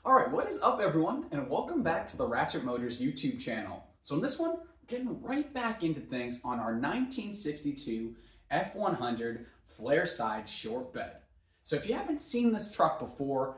All right, what is up everyone, and welcome back to the Ratchet Motors YouTube channel. So in this one, we're getting right back into things on our 1962 F100 Flareside short bed. So if you haven't seen this truck before,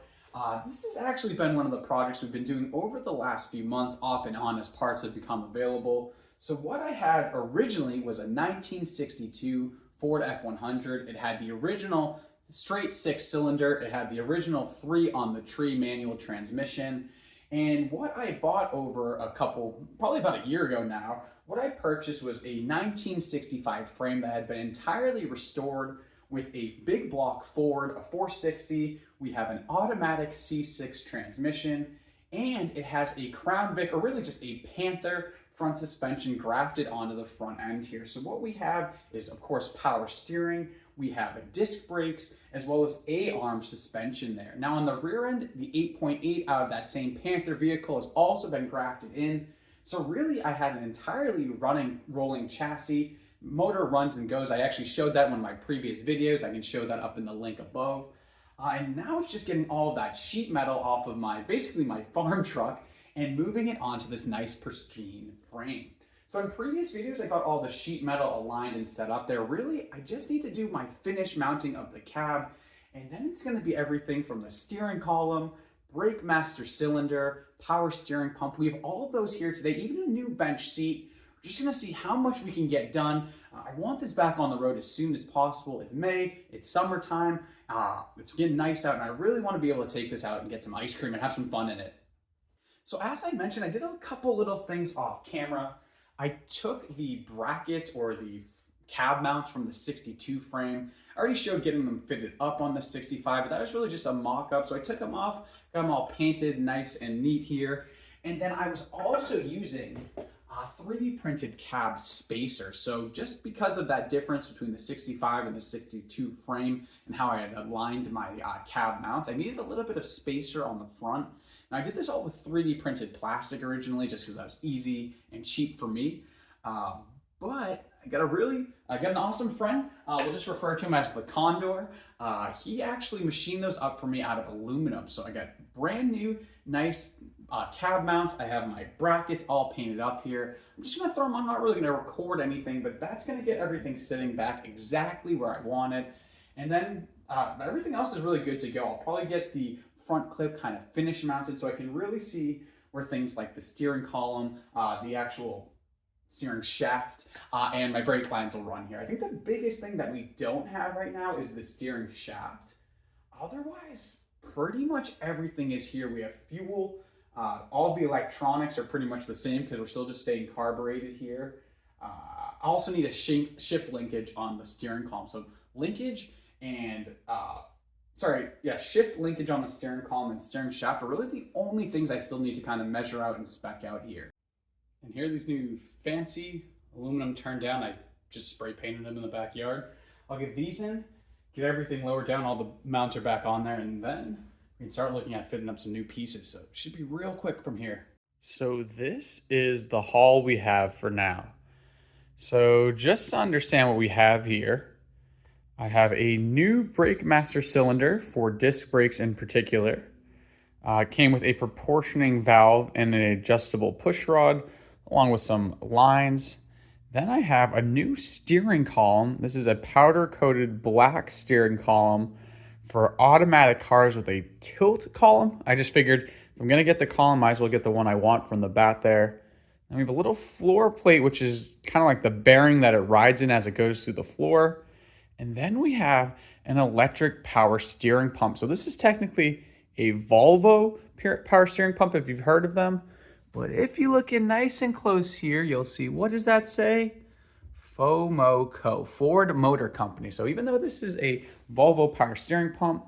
this has actually been one of the projects we've been doing over the last few months off and on as parts have become available. So what I had originally was a 1962 Ford F100. It had the original straight six-cylinder. It had the original 3 on the tree manual transmission. And what I bought over probably about a year ago now, what I purchased was a 1965 frame that had been entirely restored with a big block Ford, a 460. We have an automatic C6 transmission, and it has a crown-vic, or really just a Panther front suspension grafted onto the front end here. So what we have is, of course, power steering. We have a disc brakes as well as A-arm suspension there. Now on the rear end, the 8.8 out of that same Panther vehicle has also been grafted in. So really I had an entirely rolling chassis. Motor runs and goes. I actually showed that in one of my previous videos. I can show that up in the link above. And now it's just getting all of that sheet metal off of basically my farm truck and moving it onto this nice pristine frame. So in previous videos, I got all the sheet metal aligned and set up there. Really, I just need to do my finish mounting of the cab, and then it's gonna be everything from the steering column, brake master cylinder, power steering pump. We have all of those here today, even a new bench seat. We're just gonna see how much we can get done. I want this back on the road as soon as possible. It's May, it's summertime, it's getting nice out, and I really wanna be able to take this out and get some ice cream and have some fun in it. So as I mentioned, I did a couple little things off camera. I took the brackets or the cab mounts from the 62 frame. I already showed getting them fitted up on the 65, but that was really just a mock-up. So I took them off, got them all painted nice and neat here. And then I was also using a 3D printed cab spacer. So just because of that difference between the 65 and the 62 frame and how I had aligned my cab mounts, I needed a little bit of spacer on the front. Now I did this all with 3D printed plastic originally, just because that was easy and cheap for me. But I got an awesome friend. We'll just refer to him as the Condor. He actually machined those up for me out of aluminum. So I got brand new, nice cab mounts. I have my brackets all painted up here. I'm just gonna throw them on. I'm not really gonna record anything, but that's gonna get everything sitting back exactly where I want it. And then everything else is really good to go. I'll probably get the front clip kind of finish mounted so I can really see where things like the steering column, the actual steering shaft, and my brake lines will run here. I think the biggest thing that we don't have right now is the steering shaft. Otherwise, pretty much everything is here. We have fuel. All the electronics are pretty much the same because we're still just staying carbureted here. I also need a shift linkage on the steering column. So linkage and shift linkage on the steering column and steering shaft are really the only things I still need to kind of measure out and spec out here. And here are these new fancy aluminum turned down. I just spray painted them in the backyard. I'll get these in, get everything lowered down, all the mounts are back on there, and then we can start looking at fitting up some new pieces. So it should be real quick from here. So this is the haul we have for now. So just to understand what we have here, I have a new brake master cylinder for disc brakes in particular. It came with a proportioning valve and an adjustable push rod, along with some lines. Then I have a new steering column. This is a powder-coated black steering column for automatic cars with a tilt column. I just figured if I'm gonna get the column, might as well get the one I want from the bat there. And we have a little floor plate, which is kind of like the bearing that it rides in as it goes through the floor. And then we have an electric power steering pump. So this is technically a Volvo power steering pump if you've heard of them. But if you look in nice and close here, you'll see, what does that say? FOMOCO, Ford Motor Company. So even though this is a Volvo power steering pump,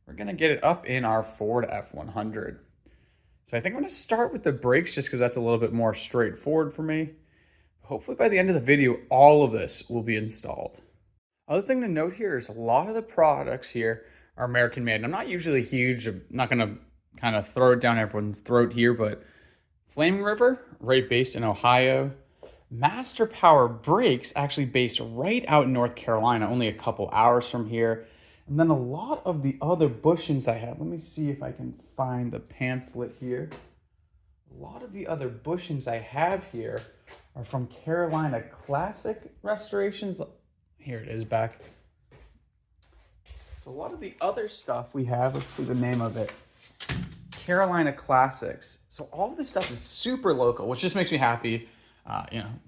we're gonna get it up in our Ford F100. So I think I'm gonna start with the brakes just because that's a little bit more straightforward for me. Hopefully by the end of the video, all of this will be installed. Other thing to note here is a lot of the products here are American made. I'm not usually huge. I'm not going to kind of throw it down everyone's throat here, but Flaming River, right based in Ohio. Master Power Brakes, actually based right out in North Carolina, only a couple hours from here. And then a lot of the other bushings I have, let me see if I can find the pamphlet here. A lot of the other bushings I have here are from Carolina Classic restorations. Here it is back. So a lot of the other stuff we have, let's see the name of it. Carolina Classics. So all of this stuff is super local, which just makes me happy.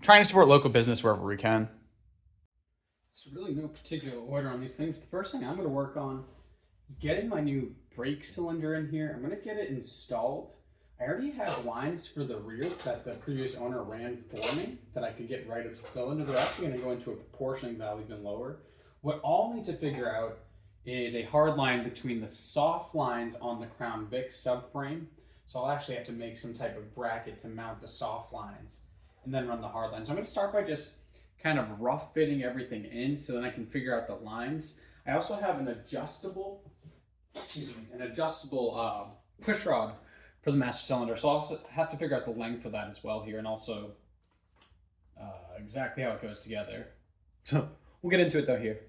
Trying to support local business wherever we can. So really no particular order on these things. The first thing I'm going to work on is getting my new brake cylinder in here. I'm going to get it installed. I already have lines for the rear that the previous owner ran for me that I could get right of the cylinder. They're actually going to go into a proportioning valve even lower. What I'll need to figure out is a hard line between the soft lines on the crown-vic subframe. So I'll actually have to make some type of bracket to mount the soft lines and then run the hard lines. So I'm going to start by just kind of rough fitting everything in so then I can figure out the lines. I also have an adjustable push rod for the master cylinder. So I'll also have to figure out the length for that as well here, and also exactly how it goes together. So we'll get into it though here.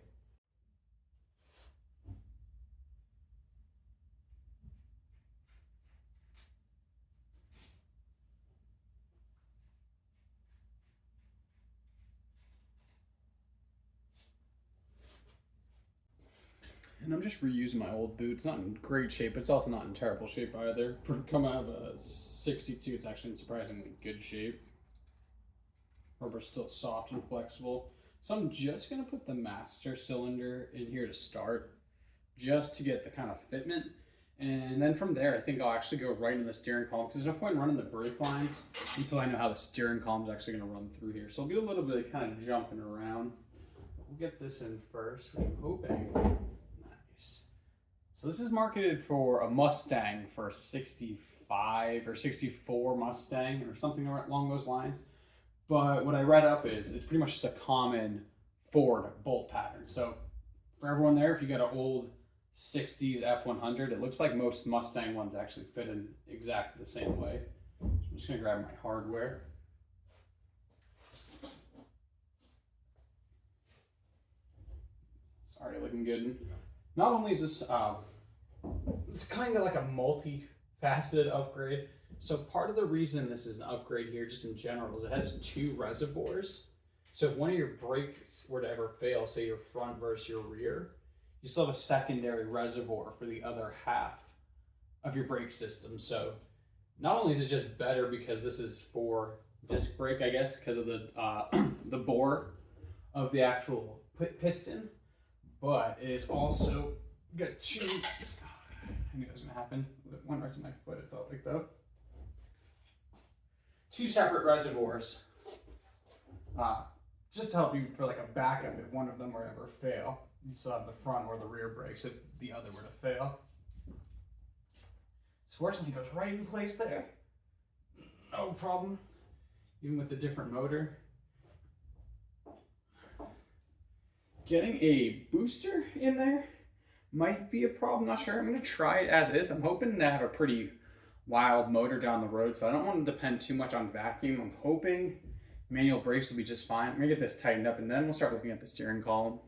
And I'm just reusing my old boot. It's not in great shape. It's also not in terrible shape either. For coming out of a 62, it's actually in surprisingly good shape. Rubber's still soft and flexible. So I'm just gonna put the master cylinder in here to start, just to get the kind of fitment. And then from there, I think I'll actually go right in the steering column, because there's no point in running the brake lines until I know how the steering column is actually gonna run through here. So I'll do a little bit of kind of jumping around. We'll get this in first, which I'm hoping. So this is marketed for a Mustang, for a 65 or 64 Mustang or something along those lines. But what I read up is it's pretty much just a common Ford bolt pattern. So for everyone there, if you got an old 60s F100, it looks like most Mustang ones actually fit in exactly the same way. So I'm just gonna grab my hardware. It's already looking good. Not only is this, it's kind of like a multi-faceted upgrade. So part of the reason this is an upgrade here, just in general, is it has two reservoirs. So if one of your brakes were to ever fail, say your front versus your rear, you still have a secondary reservoir for the other half of your brake system. So not only is it just better because this is for disc brake, I guess, because of the the bore of the actual piston, but it is also got two, I knew that was gonna happen. It went right to my foot, it felt like though. Two separate reservoirs, just to help you for like a backup if one of them were to ever fail. You still have the front or the rear brakes if the other were to fail. So fortunately it goes right in place there. No problem, even with the different motor. Getting a booster in there might be a problem, not sure. I'm gonna try it as is. I'm hoping to have a pretty wild motor down the road, so I don't want to depend too much on vacuum. I'm hoping manual brakes will be just fine. I'm gonna get this tightened up and then we'll start looking at the steering column.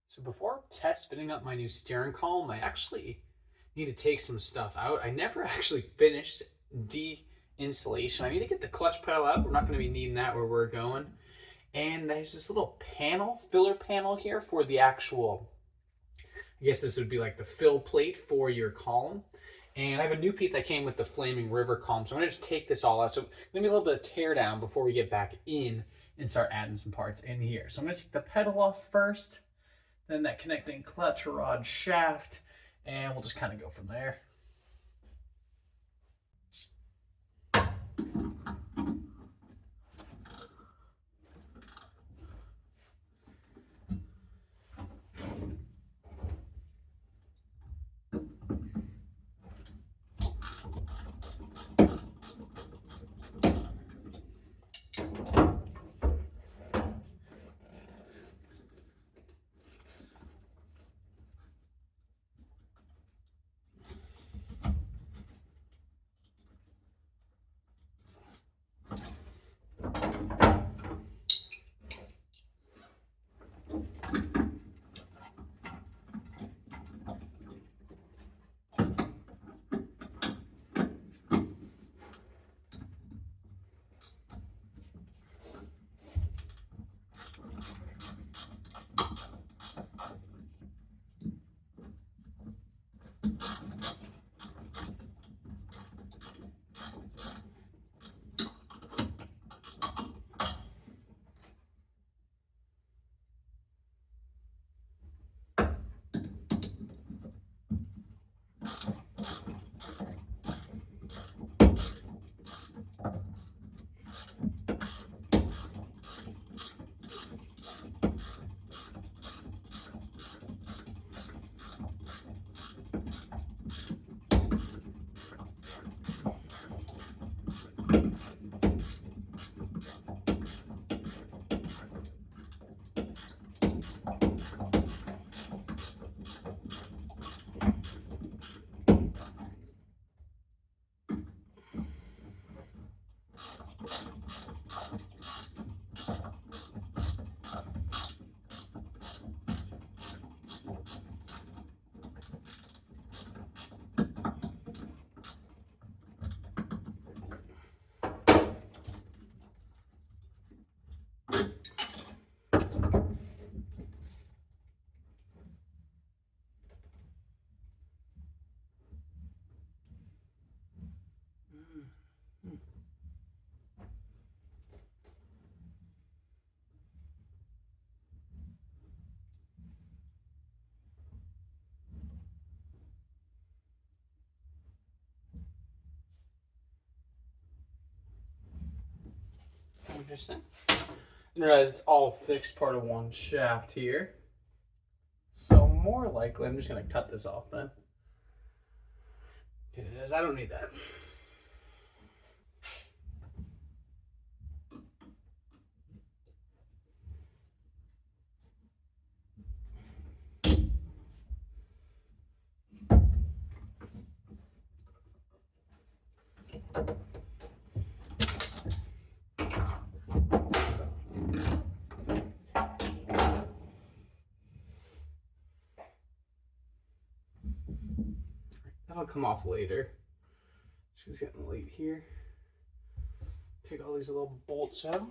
So before test fitting up my new steering column, I actually need to take some stuff out. I never actually finished de-installation. I need to get the clutch pedal out. We're not going to be needing that where we're going. And there's this little panel, filler panel here for the actual, I guess this would be like the fill plate for your column. And I have a new piece that came with the Flaming River column. So I'm going to just take this all out. So maybe a little bit of tear down before we get back in and start adding some parts in here. So I'm going to take the pedal off first, then that connecting clutch rod shaft, and we'll just kind of go from there. Interesting. Didn't realize it's all fixed part of one shaft here. So more likely, I'm just going to cut this off then. Because I don't need that. That'll come off later. She's getting late here. Take all these little bolts out.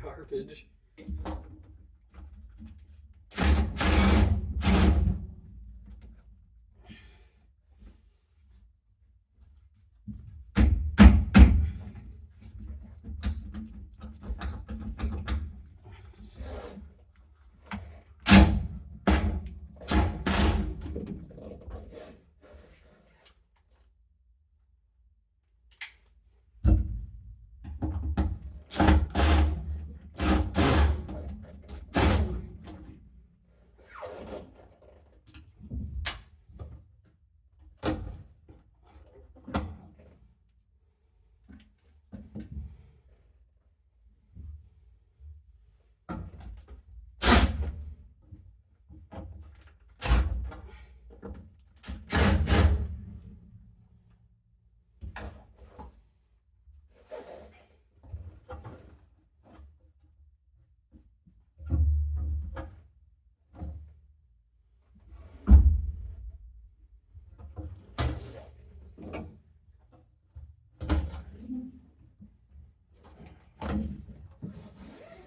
Garbage.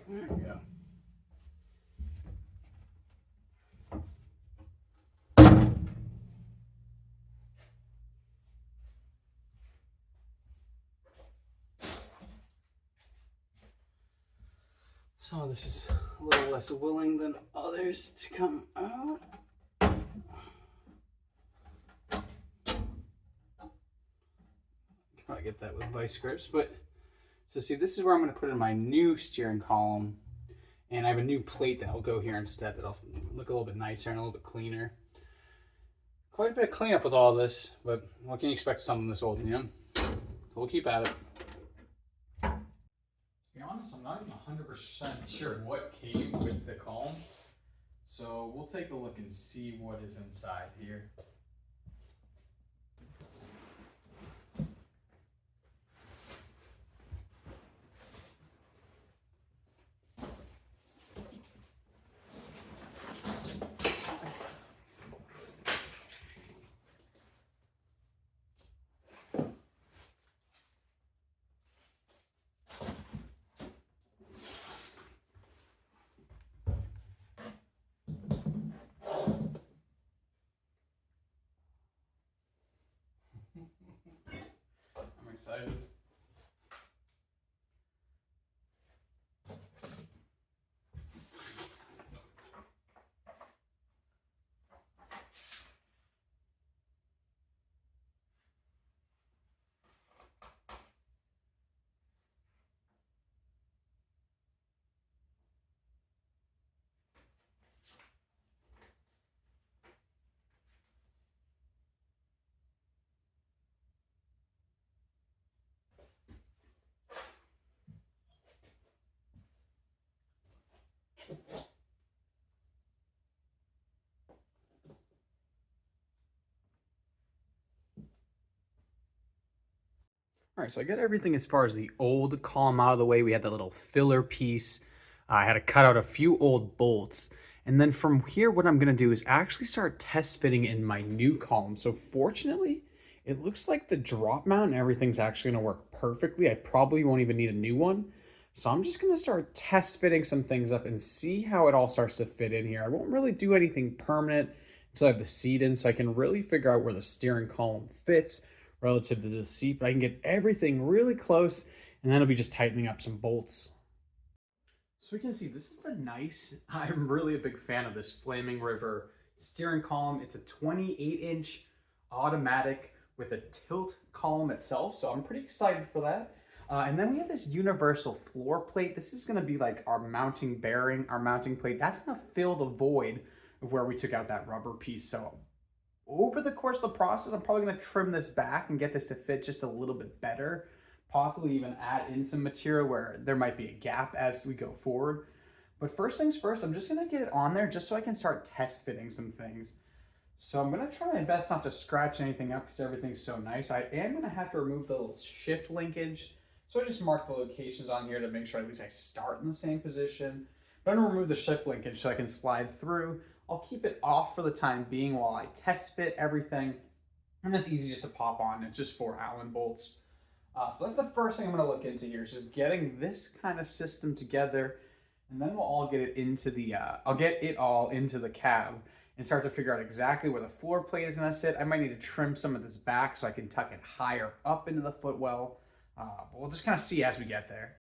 There we go. So this is a little less willing than others to come out. You can probably get that with vice grips, but so see, this is where I'm going to put in my new steering column, and I have a new plate that will go here instead that'll look a little bit nicer and a little bit cleaner. Quite a bit of cleanup with all this, but what can you expect with something this old, you know? So we'll keep at it. To be honest, I'm not even 100% sure what came with the column, so we'll take a look and see what is inside here. I'm excited. All right, so I got everything as far as the old column out of the way. We had that little filler piece. I had to cut out a few old bolts. And then from here, what I'm gonna do is actually start test fitting in my new column. So fortunately, it looks like the drop mount and everything's actually gonna work perfectly. I probably won't even need a new one. So I'm just gonna start test fitting some things up and see how it all starts to fit in here. I won't really do anything permanent until I have the seat in so I can really figure out where the steering column fits relative to the seat, but I can get everything really close and then it'll be just tightening up some bolts. So we can see this is the nice, I'm really a big fan of this Flaming River steering column. It's a 28-inch automatic with a tilt column itself, so I'm pretty excited for that. And then we have this universal floor plate. This is gonna be like our mounting bearing, our mounting plate. That's gonna fill the void of where we took out that rubber piece. So over the course of the process, I'm probably gonna trim this back and get this to fit just a little bit better. Possibly even add in some material where there might be a gap as we go forward. But first things first, I'm just gonna get it on there just so I can start test fitting some things. So I'm gonna try my best not to scratch anything up because everything's so nice. I am gonna have to remove the little shift linkage. So I just marked the locations on here to make sure at least I start in the same position. But I'm gonna remove the shift linkage so I can slide through. I'll keep it off for the time being while I test fit everything. And that's easy just to pop on. It's just 4 Allen bolts. So that's the first thing I'm going to look into here is just getting this kind of system together, and then we'll all get it into the, I'll get it all into the cab and start to figure out exactly where the floor plate is going to sit. I might need to trim some of this back so I can tuck it higher up into the footwell, but we'll just kind of see as we get there.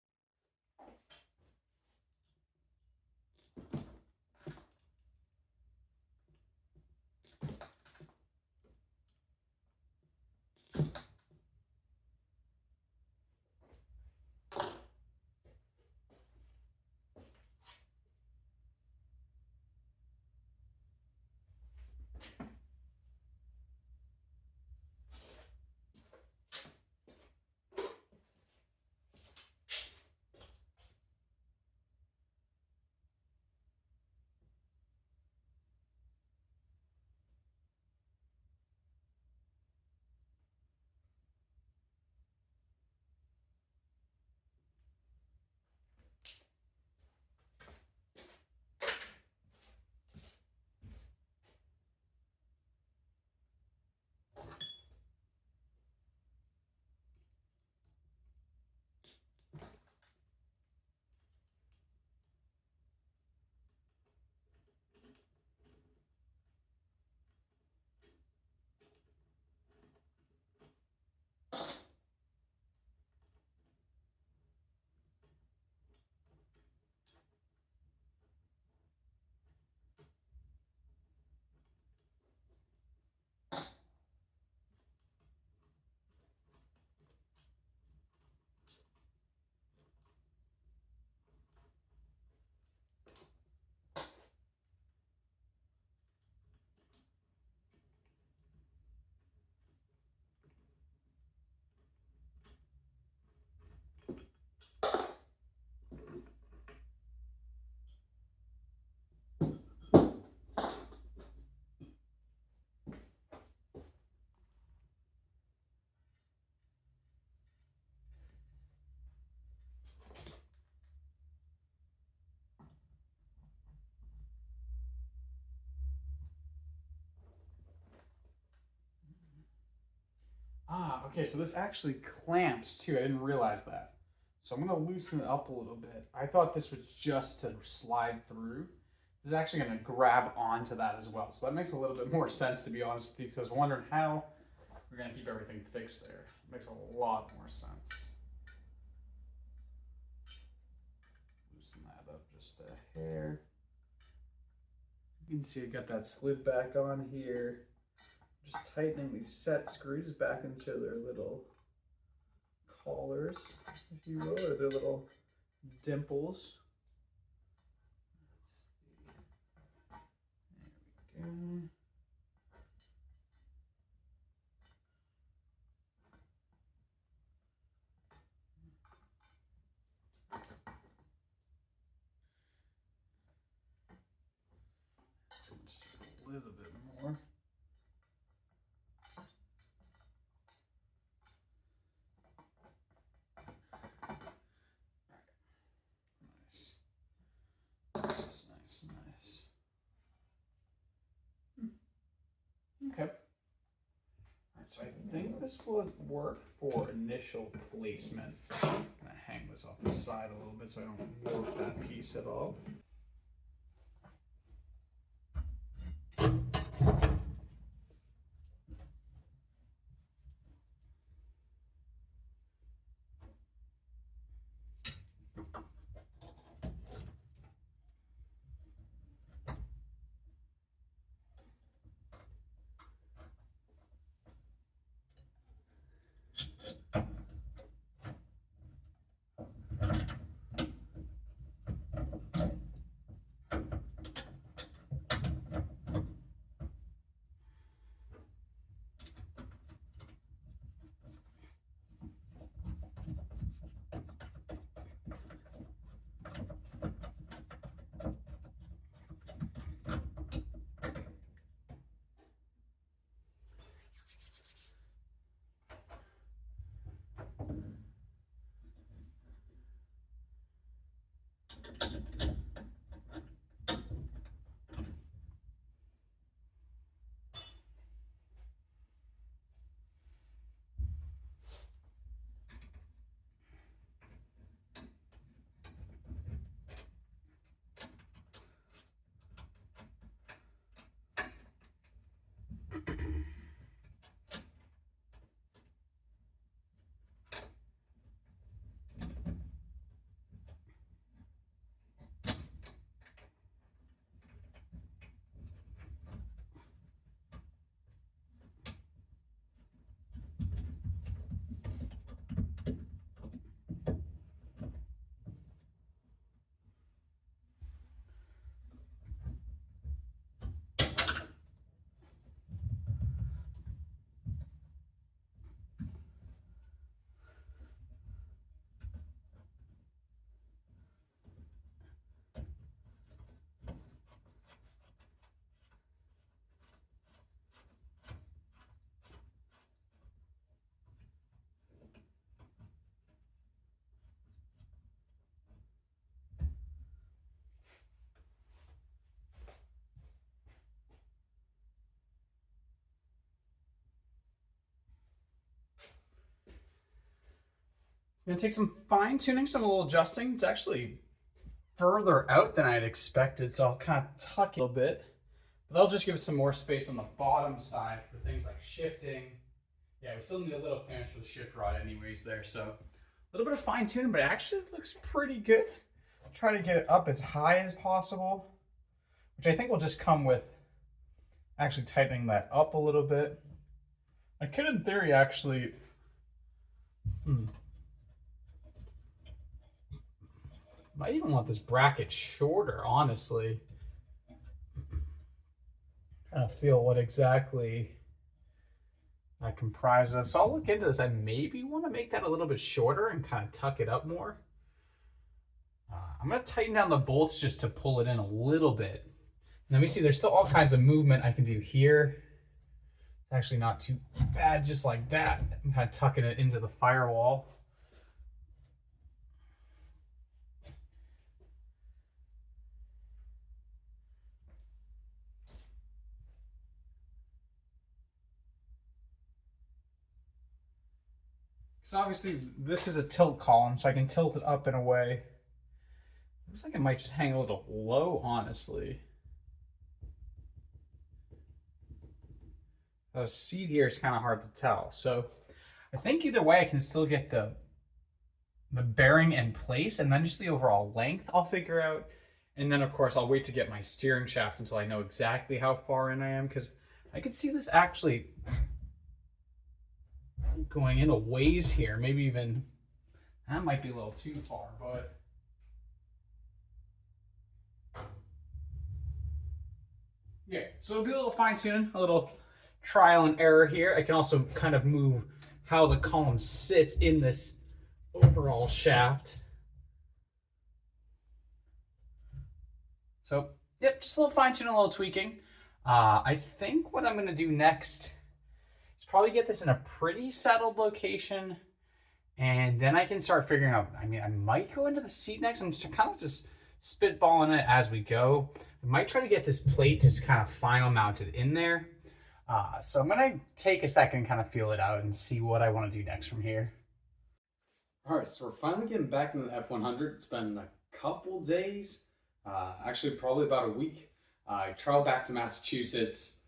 Okay, so this actually clamps too. I didn't realize that. So I'm gonna loosen it up a little bit. I thought this was just to slide through. This is actually gonna grab onto that as well. So that makes a little bit more sense, to be honest with you, because I was wondering how we're gonna keep everything fixed there. It makes a lot more sense. Loosen that up just a hair. You can see I got that slid back on here. Just tightening these set screws back into their little collars, if you will, or their little dimples. There we go. So just a little bit more. So I think this would work for initial placement. I'm gonna hang this off the side a little bit so I don't warp that piece at all. Gonna take some fine tuning, some little adjusting. It's actually further out than I'd expected, so I'll kind of tuck it a little bit. But that'll just give us some more space on the bottom side for things like shifting. Yeah, we still need a little clearance for the shift rod anyways there, so a little bit of fine tuning, but it actually looks pretty good. Try to get it up as high as possible, which I think will just come with actually tightening that up a little bit. I could, in theory, actually might even want this bracket shorter, honestly. Trying to feel what exactly that comprises of. So I'll look into this. I maybe want to make that a little bit shorter and kind of tuck it up more. I'm going to tighten down the bolts just to pull it in a little bit. And then we see there's still all kinds of movement I can do here. It's actually not too bad just like that. I'm kind of tucking it into the firewall. So obviously this is a tilt column, so I can tilt it up in a way. Looks like it might just hang a little low, honestly. The seat here is kind of hard to tell. So I think either way I can still get the bearing in place, and then just the overall length I'll figure out. And then of course I'll wait to get my steering shaft until I know exactly how far in I am, because I could see this actually going in a ways here. Maybe even, that might be a little too far, but yeah, so it'll be a little fine tuning, a little trial and error here. I can also kind of move how the column sits in this overall shaft. So, yep, just a little fine tuning, a little tweaking. I think what I'm going to do next is probably get this in a pretty settled location, and then I can start figuring out, I mean, I might go into the seat next. I'm just kind of just spitballing it as we go. I might try to get this plate just kind of final mounted in there. So I'm gonna take a second and kind of feel it out and see what I want to do next from here. All right, so we're finally getting back into the F100. It's been a couple days, actually probably about a week. I traveled back to Massachusetts,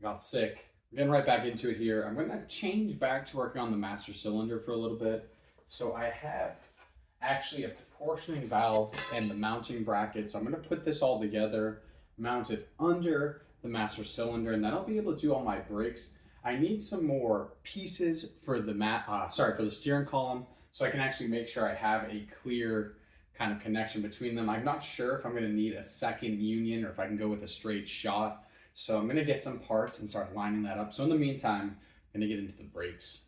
got sick. I'm getting right back into it here. I'm gonna change back to working on the master cylinder for a little bit. So I have actually a proportioning valve and the mounting bracket. So I'm gonna put this all together, mount it under the master cylinder, and then I'll be able to do all my brakes. I need some more pieces for the for the steering column, so I can actually make sure I have a clear kind of connection between them. I'm not sure if I'm going to need a second union or if I can go with a straight shot. So I'm going to get some parts and start lining that up. So in the meantime, I'm going to get into the brakes.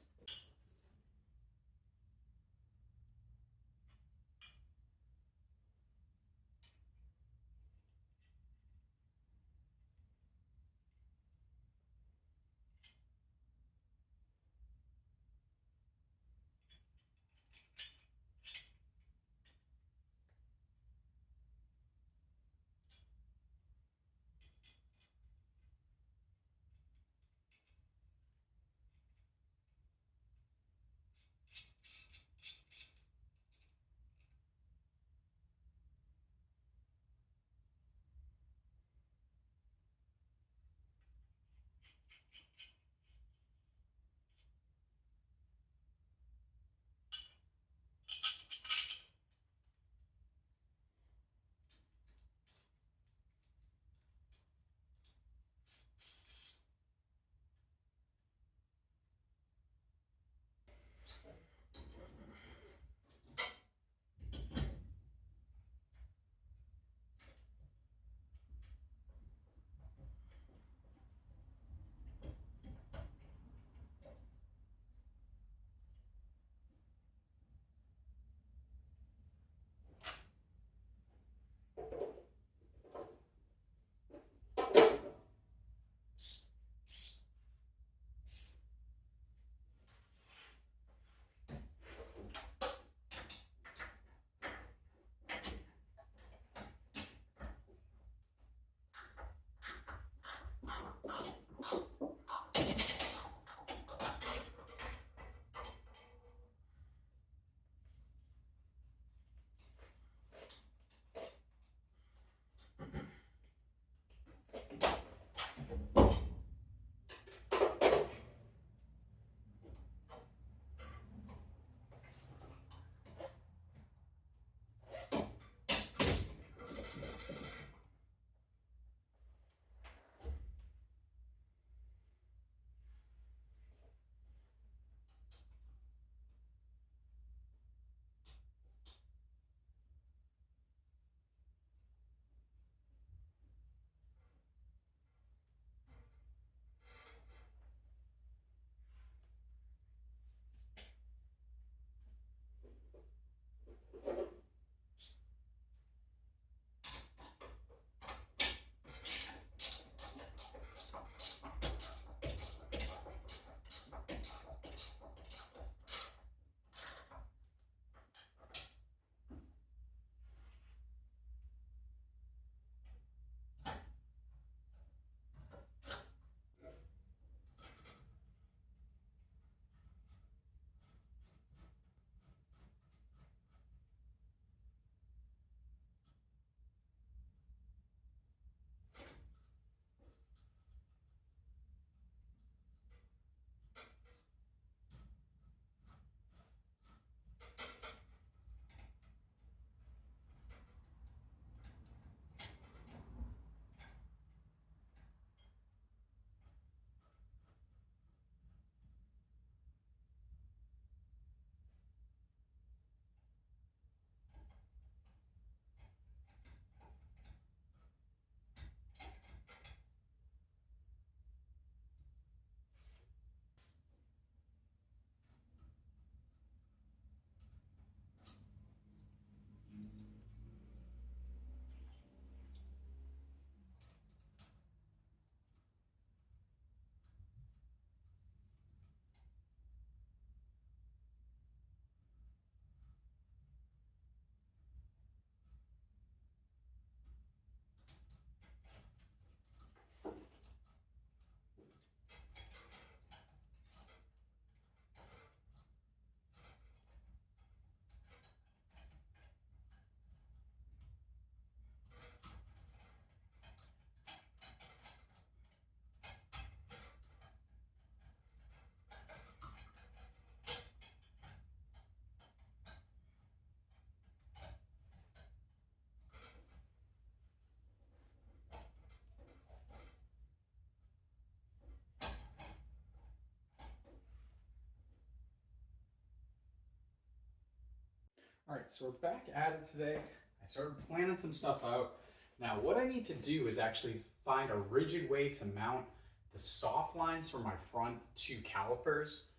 All right, so we're back at it today. I started planning some stuff out. Now, what I need to do is actually find a rigid way to mount the soft lines for my front two calipers.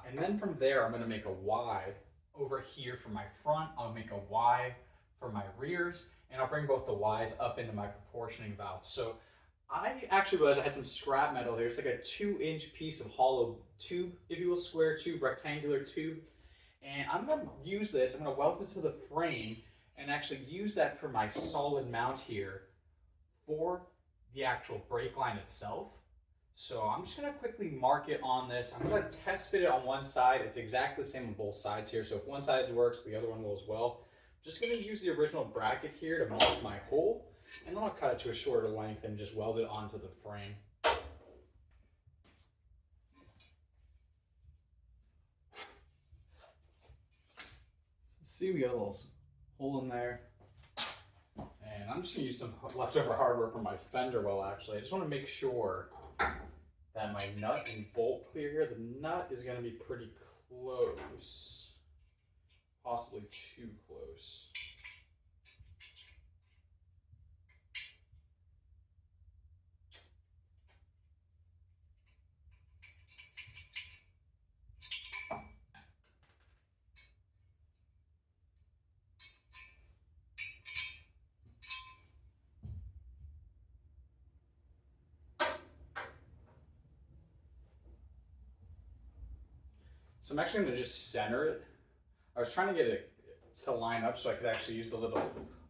And then from there, I'm gonna make a Y over here for my front. I'll make a Y for my rears, and I'll bring both the Ys up into my proportioning valve. So I actually realized I had some scrap metal here. It's like a 2-inch piece of hollow tube, if you will, square tube, rectangular tube. And I'm gonna use this, I'm gonna weld it to the frame and actually use that for my solid mount here for the actual brake line itself. So I'm just gonna quickly mark it on this. I'm gonna test fit it on one side. It's exactly the same on both sides here. So if one side works, the other one will as well. I'm just gonna use the original bracket here to mark my hole, and then I'll cut it to a shorter length and just weld it onto the frame. See, we got a little hole in there. And I'm just gonna use some leftover hardware from my fender well, actually. I just wanna make sure that my nut and bolt clear here. The nut is gonna be pretty close, possibly too close. So I'm actually gonna just center it. I was trying to get it to line up so I could actually use the little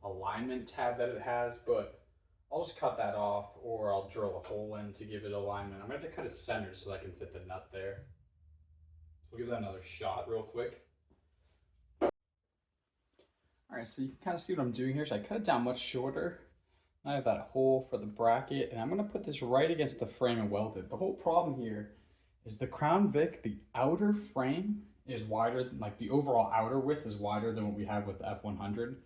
alignment tab that it has, but I'll just cut that off, or I'll drill a hole in to give it alignment. I'm gonna have to cut it centered so I can fit the nut there. We'll give that another shot real quick. All right, so you can kind of see what I'm doing here. So I cut it down much shorter. I have that hole for the bracket, and I'm gonna put this right against the frame and weld it. The whole problem here is the crown-vic, the outer frame is wider, like the overall outer width is wider than what we have with the F100.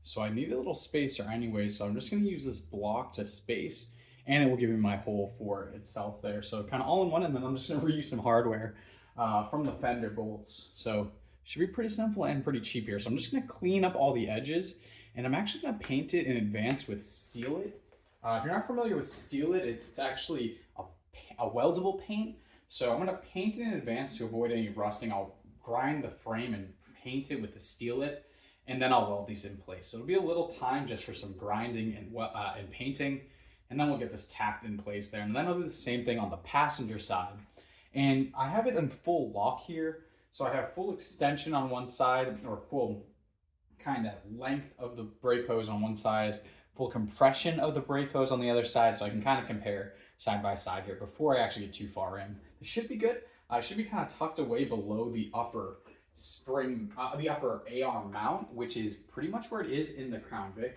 So I need a little spacer anyway, so I'm just gonna use this block to space, and it will give me my hole for itself there. So kind of all in one, and then I'm just gonna reuse some hardware from the fender bolts. So should be pretty simple and pretty cheap here. So I'm just gonna clean up all the edges, and I'm actually gonna paint it in advance with Steel It. If you're not familiar with Steel It, it's actually a weldable paint. So I'm gonna paint it in advance to avoid any rusting. I'll grind the frame and paint it with the Steel It, and then I'll weld these in place. So it'll be a little time just for some grinding and painting, and then we'll get this tacked in place there. And then I'll do the same thing on the passenger side. And I have it in full lock here. So I have full extension on one side, or full kind of length of the brake hose on one side, full compression of the brake hose on the other side, so I can kind of compare side by side here before I actually get too far in. It should be good. It should be kind of tucked away below the upper spring, the upper AR mount, which is pretty much where it is in the crown-vic.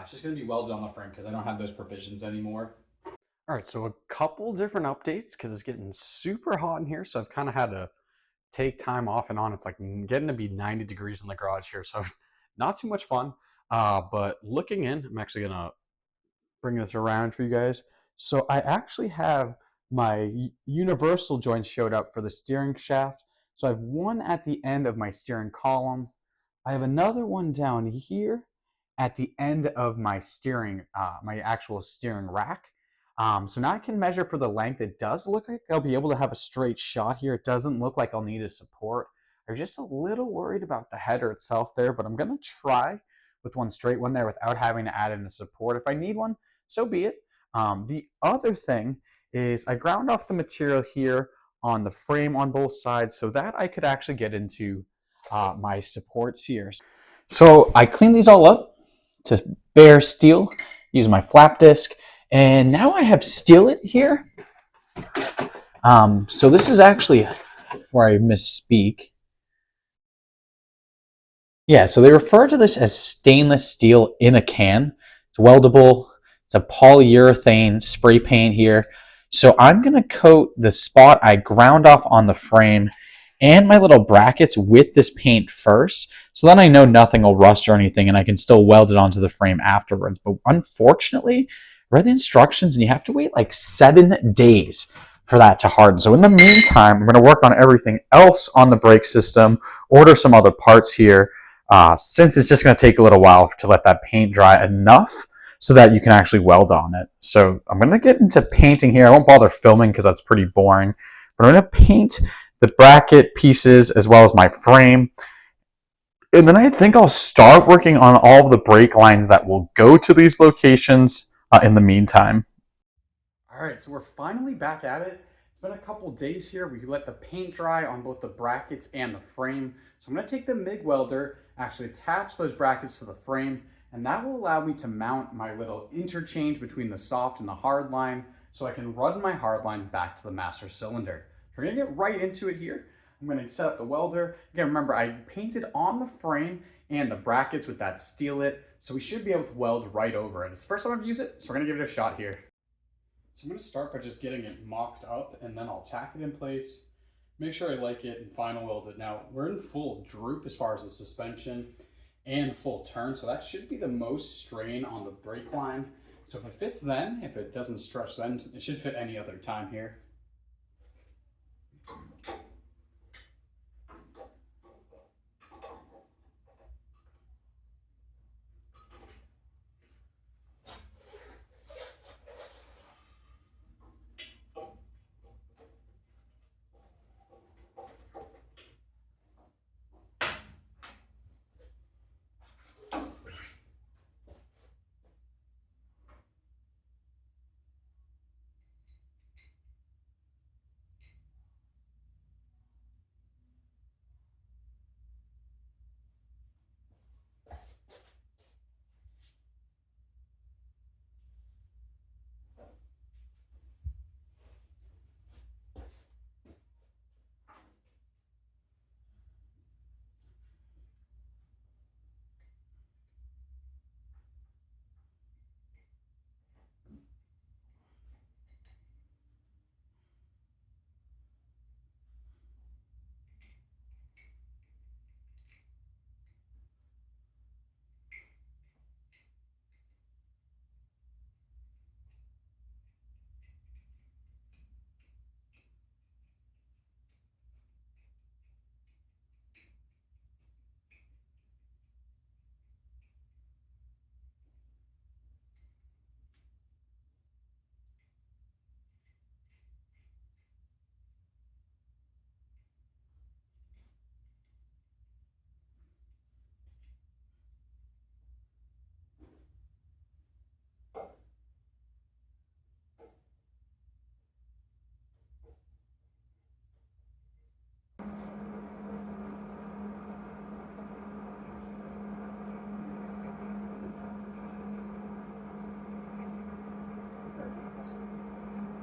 It's just going to be welded on the frame because I don't have those provisions anymore. All right, so a couple different updates because it's getting super hot in here, so I've kind of had to take time off and on. It's like getting to be 90 degrees in the garage here, so not too much fun. But looking in, I'm actually going to bring this around for you guys. So I actually have my universal joints showed up for the steering shaft. So I have one at the end of my steering column. I have another one down here at the end of my steering, my actual steering rack. So now I can measure for the length. It does look like I'll be able to have a straight shot here. It doesn't look like I'll need a support. I'm just a little worried about the header itself there, but I'm gonna try with one straight one there without having to add in a support. If I need one, so be it. The other thing is I ground off the material here on the frame on both sides so that I could actually get into my supports here. So I cleaned these all up to bare steel using my flap disc, and now I have Steel It here. So this is actually, before I misspeak, yeah, so they refer to this as stainless steel in a can. It's weldable. It's a polyurethane spray paint here. So I'm going to coat the spot I ground off on the frame and my little brackets with this paint first. So then I know nothing will rust or anything and I can still weld it onto the frame afterwards. But unfortunately, I read the instructions and you have to wait like 7 days for that to harden. So in the meantime, I'm going to work on everything else on the brake system, order some other parts here. since it's just going to take a little while to let that paint dry enough so that you can actually weld on it. So I'm going to get into painting here. I won't bother filming because that's pretty boring, but I'm going to paint the bracket pieces as well as my frame. And then I think I'll start working on all of the brake lines that will go to these locations in the meantime. All right, so we're finally back at it. It's been a couple days here. We let the paint dry on both the brackets and the frame. So I'm gonna take the MIG welder, actually attach those brackets to the frame, and that will allow me to mount my little interchange between the soft and the hard line so I can run my hard lines back to the master cylinder. So we're gonna get right into it here. I'm gonna set up the welder. Again, remember I painted on the frame and the brackets with that Steel-It, so we should be able to weld right over it. It's the first time I've used it, so we're gonna give it a shot here. So I'm gonna start by just getting it mocked up, and then I'll tack it in place, make sure I like it, and final weld it. Now, we're in full droop as far as the suspension and full turn, so that should be the most strain on the brake line. So if it fits then, if it doesn't stretch then, it should fit any other time here.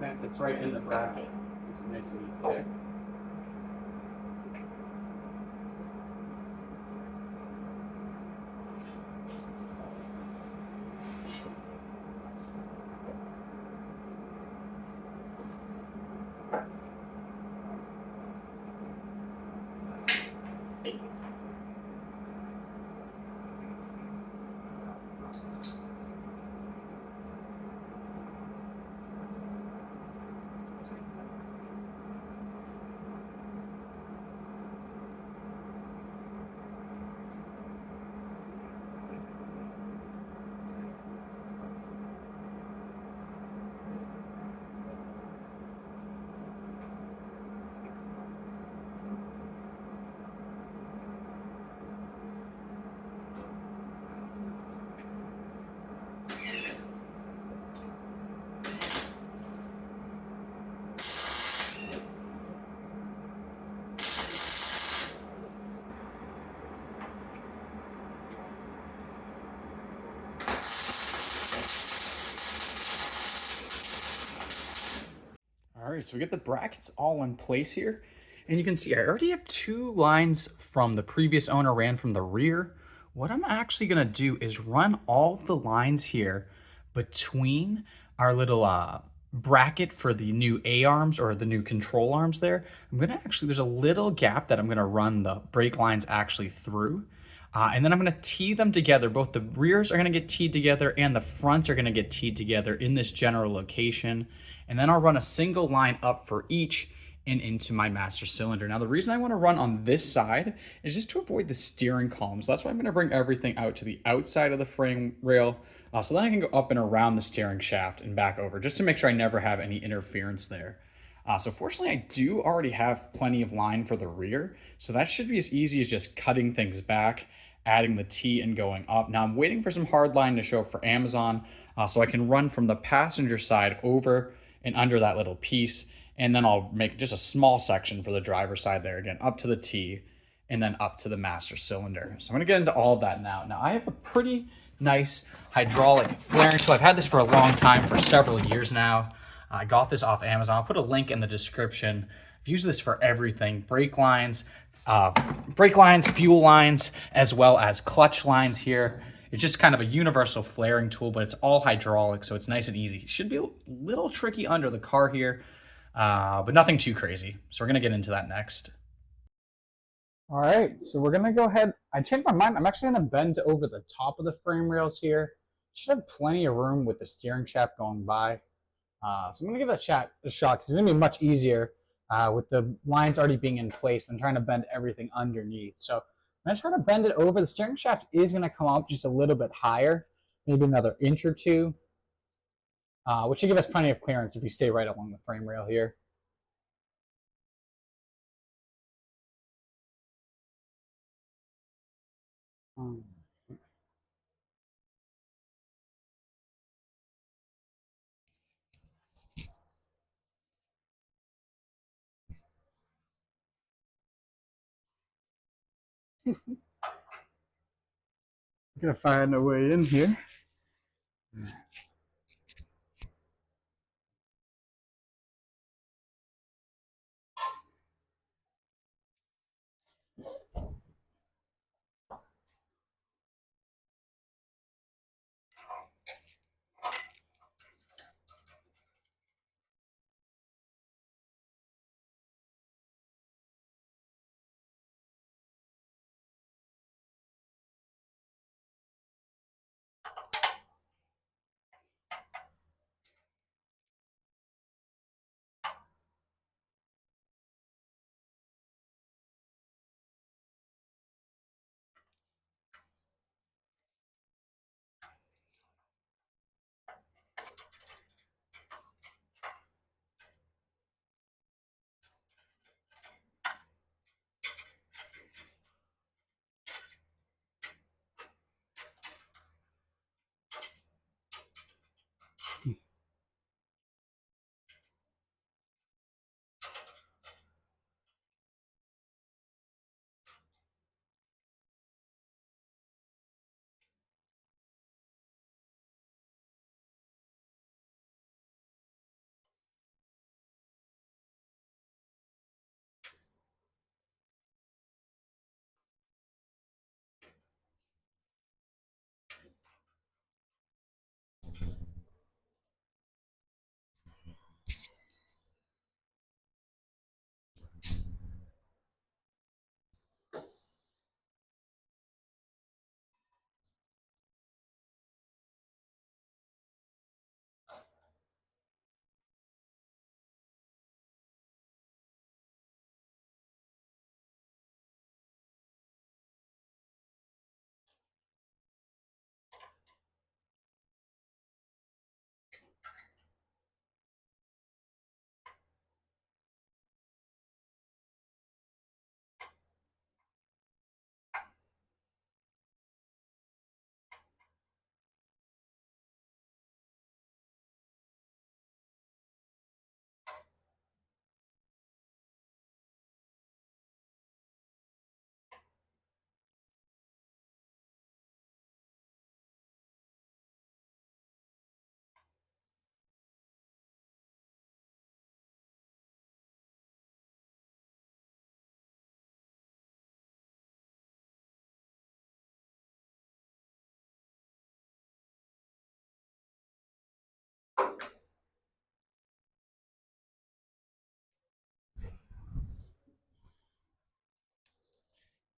That fits right in the bracket. It's nice and easy there. All right, so we get the brackets all in place here. And you can see I already have two lines from the previous owner ran from the rear. What I'm actually gonna do is run all the lines here between our little bracket for the new A-arms or the new control arms there. I'm gonna actually, there's a little gap that I'm gonna run the brake lines actually through. And then I'm gonna tee them together. Both the rears are gonna get teed together and the fronts are gonna get teed together in this general location. And then I'll run a single line up for each and into my master cylinder. Now, the reason I want to run on this side is just to avoid the steering column. So that's why I'm going to bring everything out to the outside of the frame rail, so then I can go up and around the steering shaft and back over, just to make sure I never have any interference there. So fortunately, I do already have plenty of line for the rear, so that should be as easy as just cutting things back, adding the T, and going up. Now I'm waiting for some hard line to show up for Amazon, so I can run from the passenger side over and under that little piece, and then I'll make just a small section for the driver's side there, again, up to the T, and then up to the master cylinder. So I'm gonna get into all of that now. Now I have a pretty nice hydraulic flaring tool. I've had this for a long time, for several years now. I got this off Amazon. I'll put a link in the description. I've used this for everything: brake lines, fuel lines, as well as clutch lines here. It's just kind of a universal flaring tool, but it's all hydraulic, so it's nice and easy. It should be a little tricky under the car here, but nothing too crazy. So we're gonna get into that next. All right, so we're gonna go ahead. I changed my mind. I'm actually gonna bend over the top of the frame rails here. Should have plenty of room with the steering shaft going by. So I'm gonna give it a shot because it's gonna be much easier with the lines already being in place than trying to bend everything underneath. So I'm gonna try to bend it over. The steering shaft is gonna come up just a little bit higher, maybe another inch or two, which should give us plenty of clearance if we stay right along the frame rail here. Gonna find a way in here.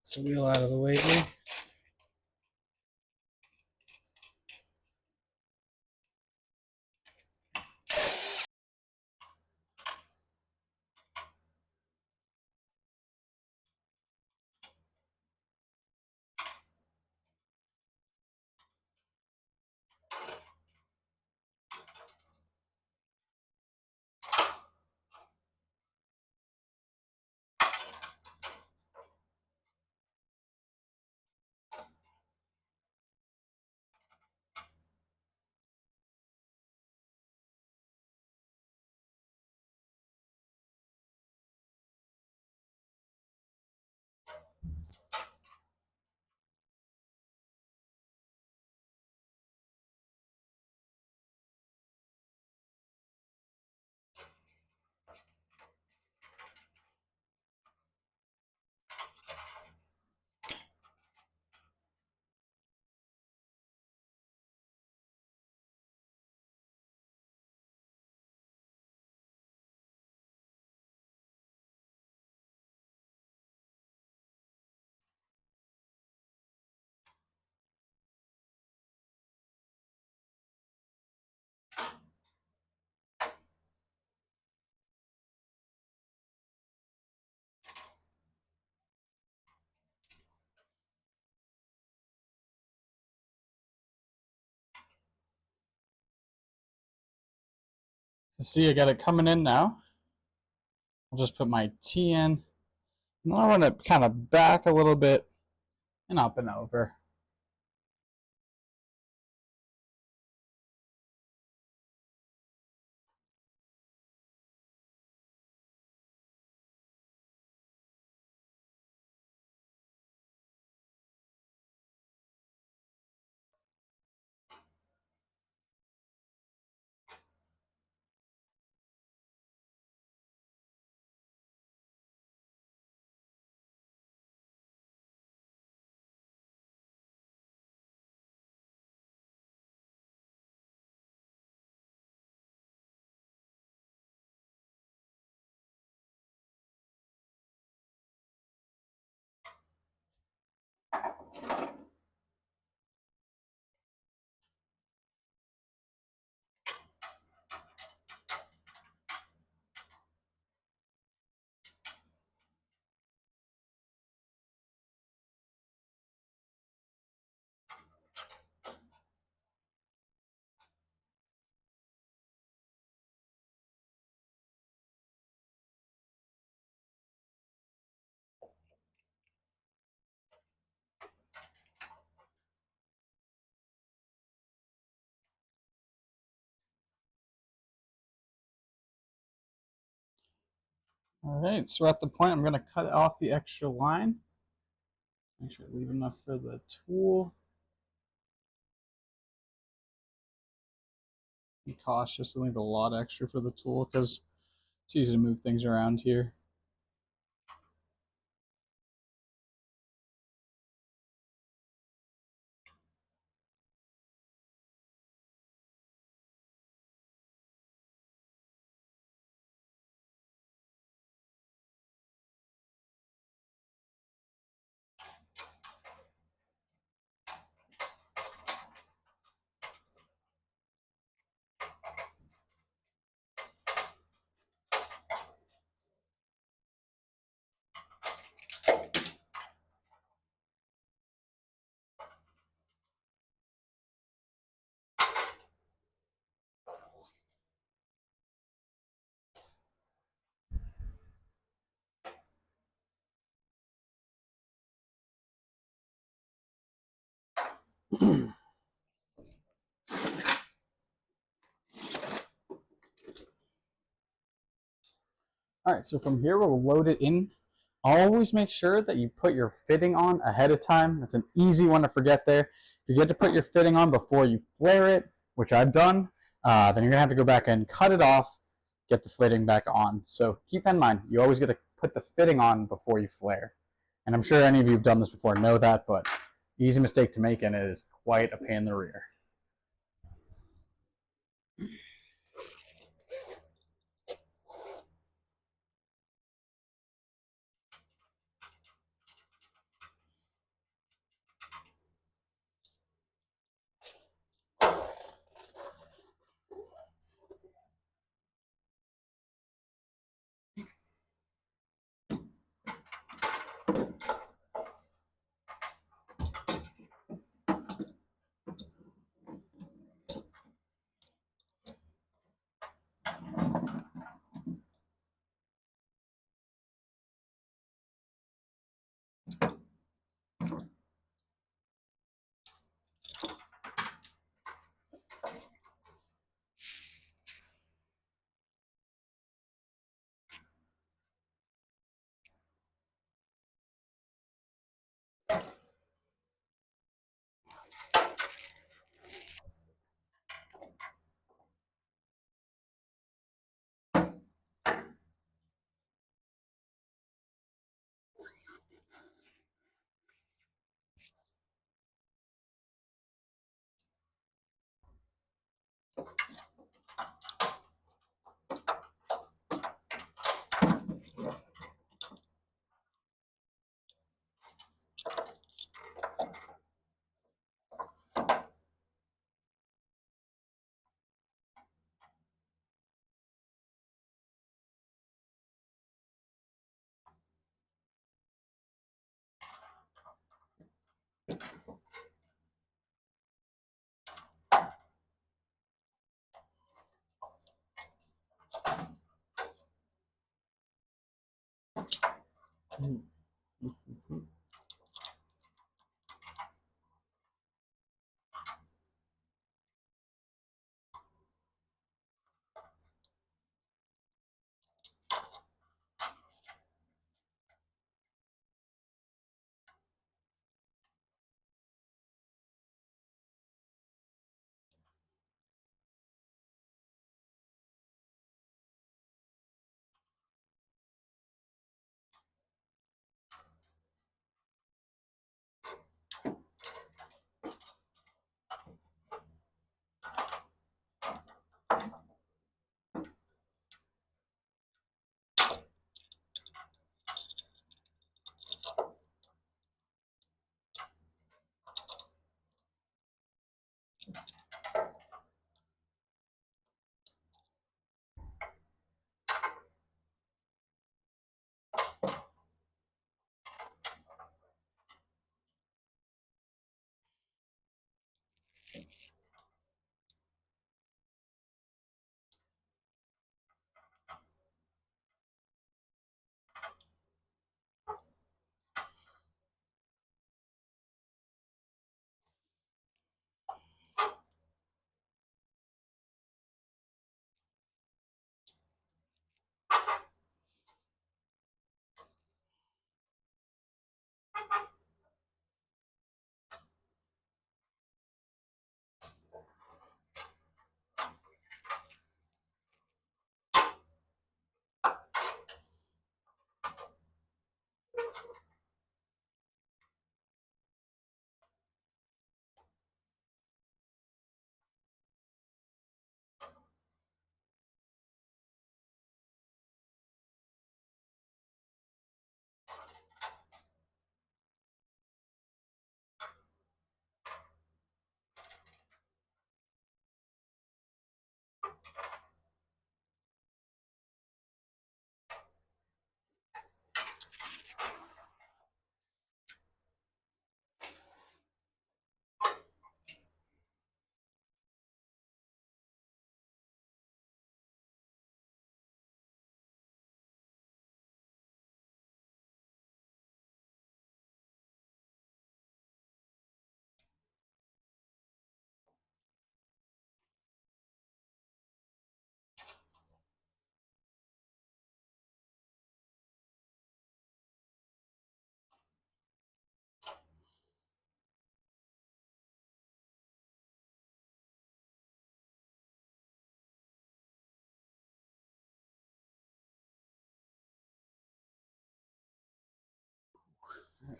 This wheel out of the way here. So see, I got it coming in now. I'll just put my T in, and then I'll run it kind of back a little bit and up and over. All right, so at the point, I'm going to cut off the extra line. Make sure I leave enough for the tool. Be cautious and leave a lot extra for the tool because it's easy to move things around here. All right, so from here we'll load it in. Always make sure that you put your fitting on ahead of time. That's an easy one to forget there. If you get to put your fitting on before you flare it, which I've done, then you're gonna have to go back and cut it off, get the fitting back on. So keep that in mind. You always get to put the fitting on before you flare. And I'm sure any of you who've done this before know that, but easy mistake to make, and it is quite a pain in the rear.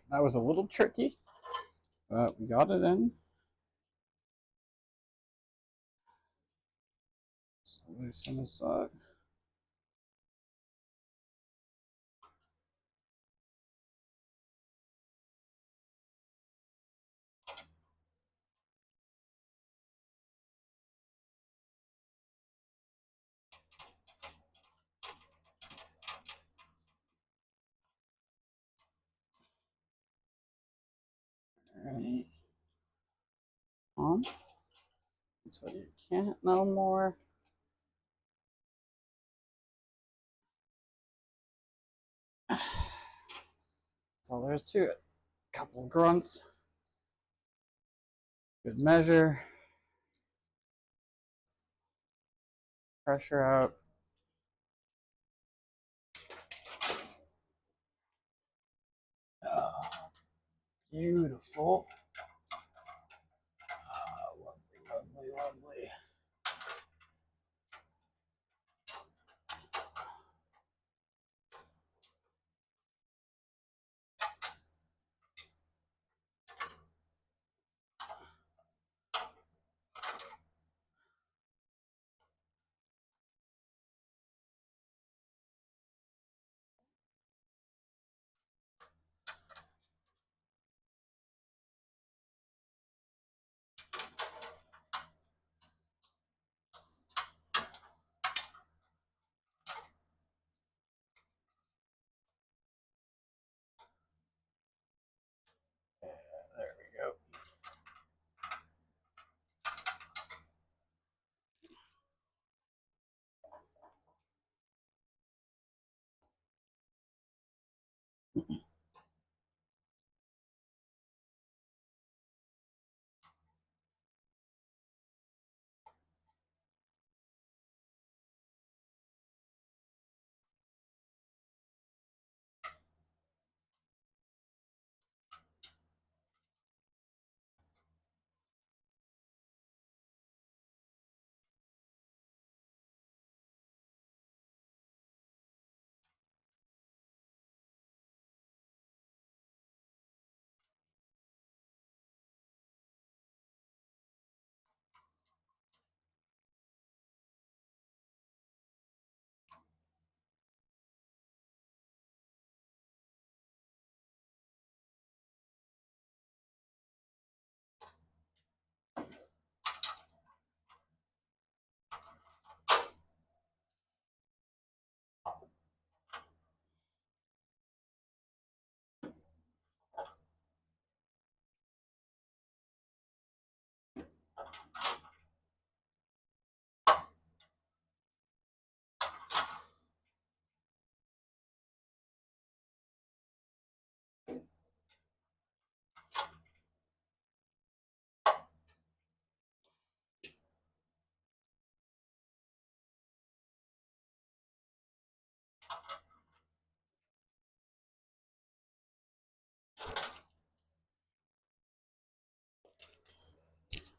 That was a little tricky, but we got it in. So loosen this up. All right. On. So you can't no more. That's all there is to it. Couple grunts. Good measure. Pressure out. Beautiful. Lovely, lovely, lovely.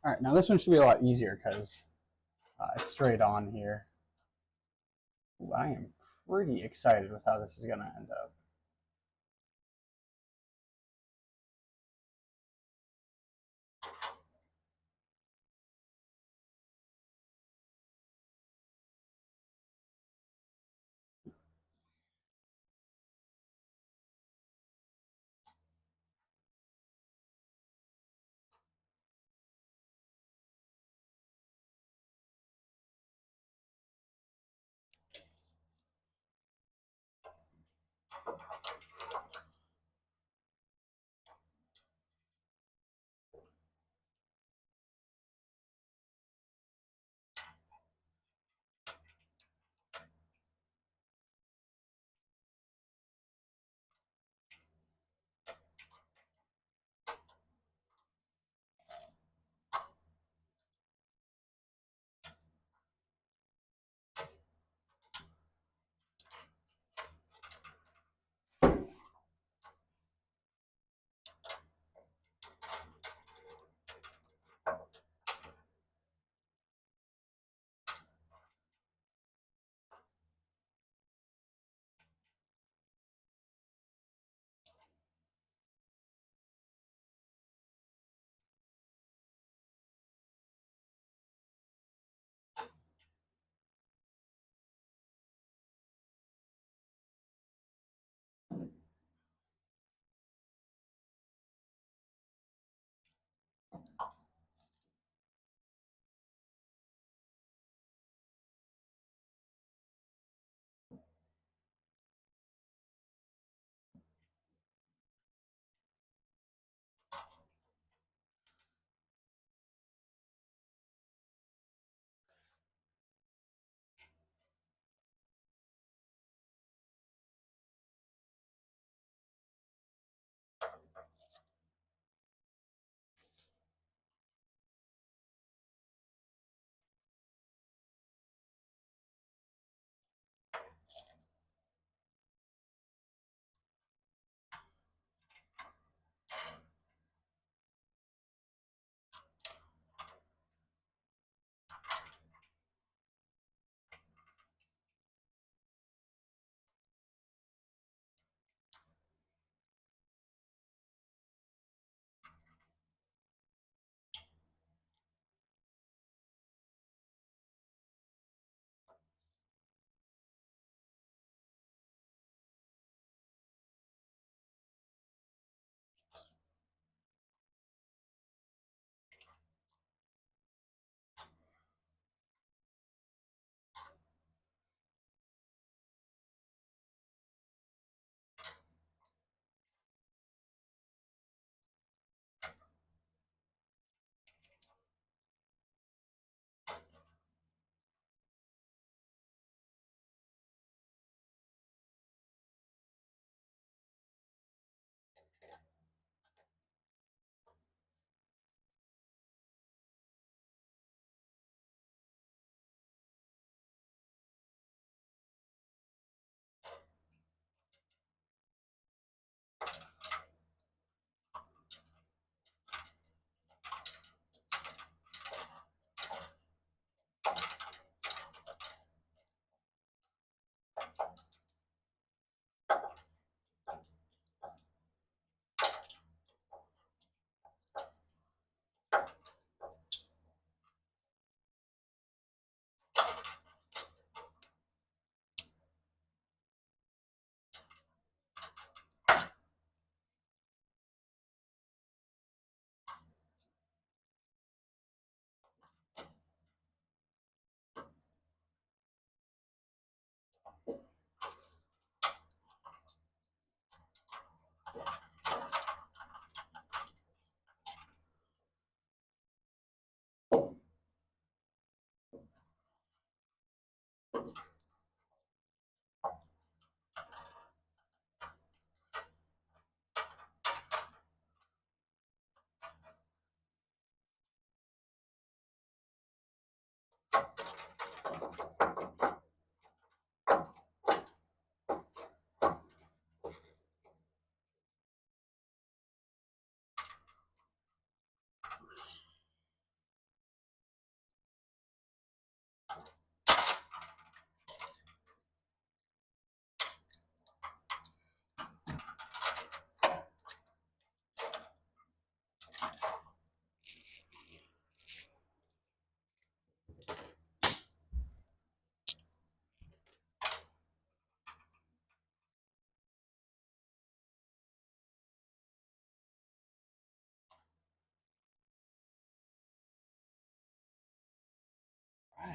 All right, now this one should be a lot easier because it's straight on here. Ooh, I am pretty excited with how this is going to end up.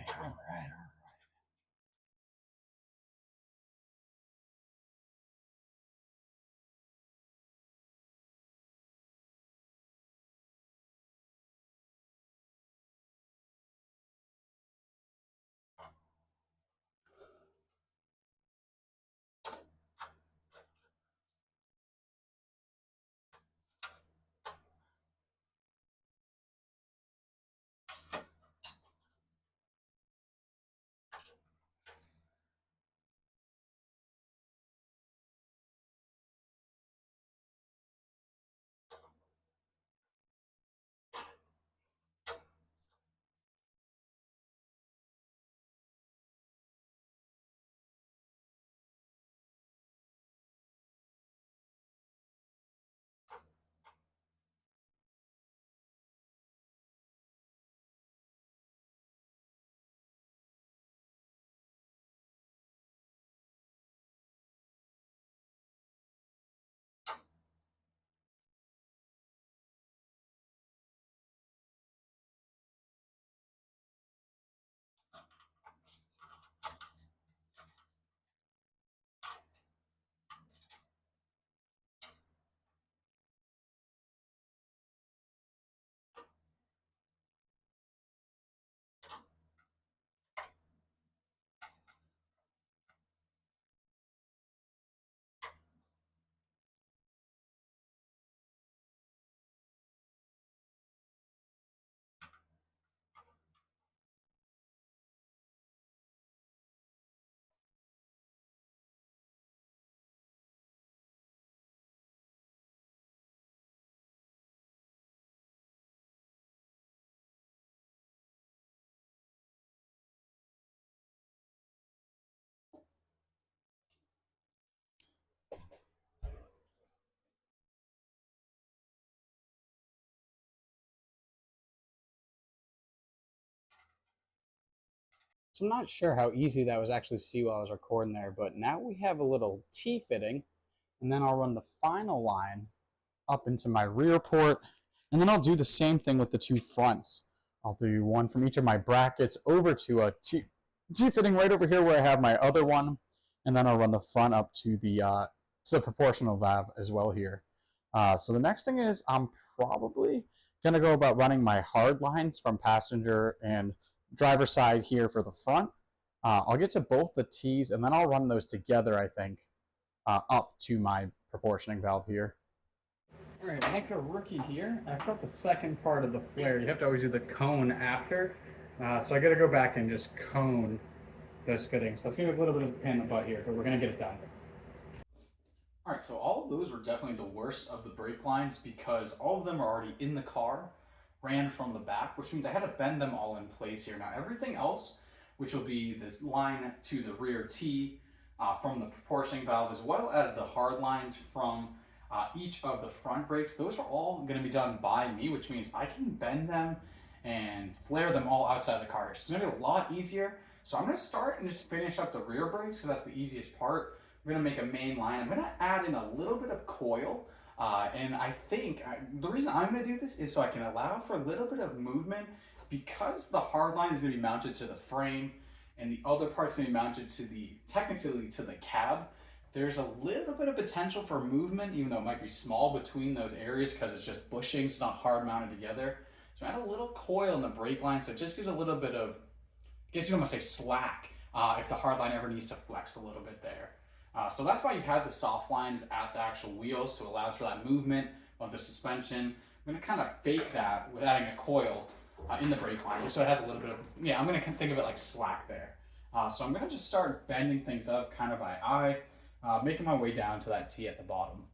right. So I'm not sure how easy that was actually to see while I was recording there, but now we have a little T fitting, and then I'll run the final line up into my rear port, and then I'll do the same thing with the two fronts. I'll do one from each of my brackets over to a T fitting right over here where I have my other one, and then I'll run the front up to the proportional valve as well here. So the next thing is I'm probably gonna go about running my hard lines from passenger and driver side here for the front. I'll get to both the T's and then I'll run those together, I think, up to my proportioning valve here. All right, like a rookie here, I've got the second part of the flare. You have to always do the cone after. So I got to go back and just cone those fittings. So it's going to be a little bit of a pain in the butt here, but we're going to get it done. All right, so all of those were definitely the worst of the brake lines because all of them are already in the car, ran from the back, which means I had to bend them all in place here. Now everything else, which will be this line to the rear T from the proportioning valve, as well as the hard lines from each of the front brakes, those are all going to be done by me, which means I can bend them and flare them all outside the car. So it's going to be a lot easier. So I'm going to start and just finish up the rear brakes because that's the easiest part. We're going to make a main line. I'm going to add in a little bit of coil. And I think the reason I'm going to do this is so I can allow for a little bit of movement because the hard line is going to be mounted to the frame and the other part's going to be mounted to technically to the cab. There's a little bit of potential for movement, even though it might be small between those areas because it's just bushings, it's not hard mounted together. So add a little coil in the brake line so it just gives a little bit of, I guess you almost say slack if the hard line ever needs to flex a little bit there. So that's why you have the soft lines at the actual wheels, so it allows for that movement of the suspension. I'm going to kind of fake that with adding a coil in the brake line, so it has a little bit of, I'm going to think of it like slack there. So I'm going to just start bending things up kind of by eye, making my way down to that T at the bottom.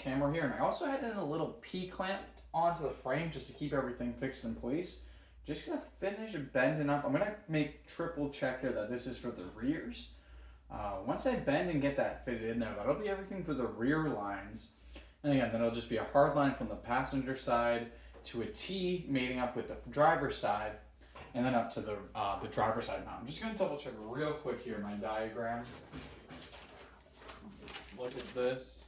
camera here, and I also had in a little P-clamp onto the frame just to keep everything fixed in place. Just gonna finish bending up. I'm gonna make triple check here that this is for the rears. Once I bend and get that fitted in there, that'll be everything for the rear lines. And again, then it'll just be a hard line from the passenger side to a T mating up with the driver's side, and then up to the driver's side mount. I'm just gonna double check real quick here my diagram. Look at this.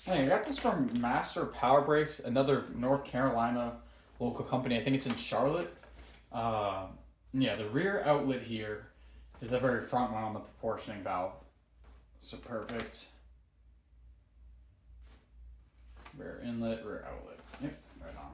Hey, I got this from Master Power Brakes, another North Carolina local company. I think it's in Charlotte. Yeah, the rear outlet here is the very front one on the proportioning valve. So perfect. Rear inlet, rear outlet. Yep, right on.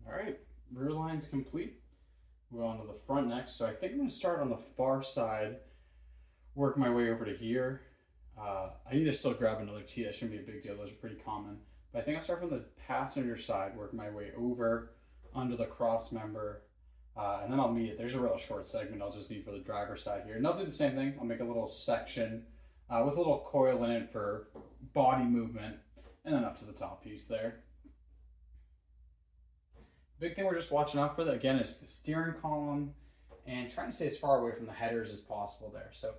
All right, rear line's complete. We'll go on to the front next. So I think I'm gonna start on the far side, work my way over to here. I need to still grab another T. That shouldn't be a big deal. Those are pretty common. But I think I'll start from the passenger side, work my way over under the cross member, and then I'll meet it. There's a real short segment I'll just need for the driver's side here. And I'll do the same thing. I'll make a little section with a little coil in it for body movement, and then up to the top piece there. Big thing we're just watching out for, again, is the steering column and trying to stay as far away from the headers as possible there. So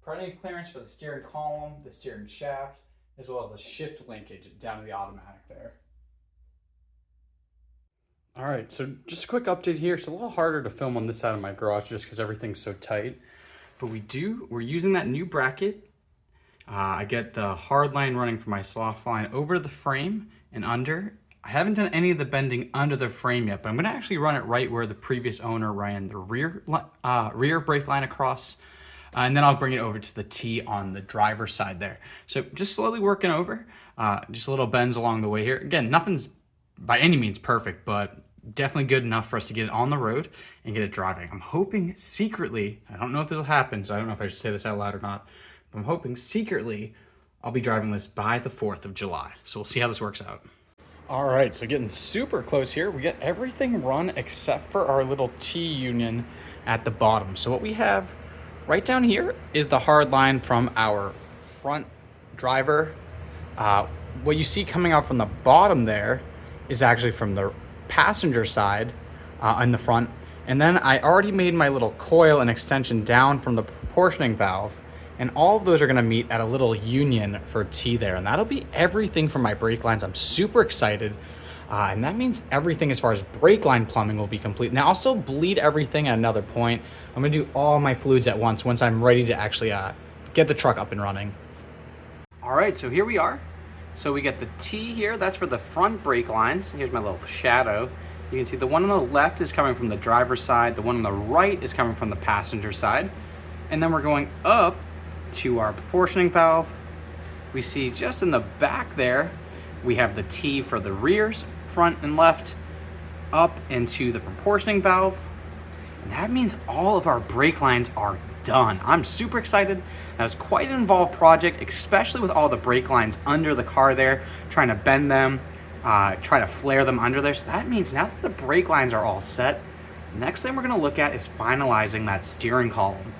plenty of clearance for the steering column, the steering shaft, as well as the shift linkage down to the automatic there. All right, so just a quick update here. It's a little harder to film on this side of my garage just because everything's so tight. But we're using that new bracket. I get the hard line running from my soft line over the frame and under. I haven't done any of the bending under the frame yet, but I'm gonna actually run it right where the previous owner ran the rear brake line across, and then I'll bring it over to the T on the driver's side there. So just slowly working over, just little bends along the way here. Again, nothing's by any means perfect, but definitely good enough for us to get it on the road and get it driving. I'm hoping secretly, I don't know if this will happen, so I don't know if I should say this out loud or not, but I'm hoping secretly I'll be driving this by the 4th of July. So we'll see how this works out. All right, so getting super close here. We got everything run except for our little T-union at the bottom. So what we have right down here is the hard line from our front driver. What you see coming out from the bottom there is actually from the passenger side in the front. And then I already made my little coil and extension down from the proportioning valve. And all of those are gonna meet at a little union for T there. And that'll be everything for my brake lines. I'm super excited. And that means everything as far as brake line plumbing will be complete. Now I'll still bleed everything at another point. I'm gonna do all my fluids at once I'm ready to actually get the truck up and running. All right, so here we are. So we get the T here, that's for the front brake lines. Here's my little shadow. You can see the one on the left is coming from the driver's side. The one on the right is coming from the passenger side. And then we're going up to our proportioning valve. We see just in the back there, we have the T for the rears, front and left, up into the proportioning valve. And that means all of our brake lines are done. I'm super excited. That was quite an involved project, especially with all the brake lines under the car there, trying to bend them, try to flare them under there. So that means now that the brake lines are all set, the next thing we're gonna look at is finalizing that steering column.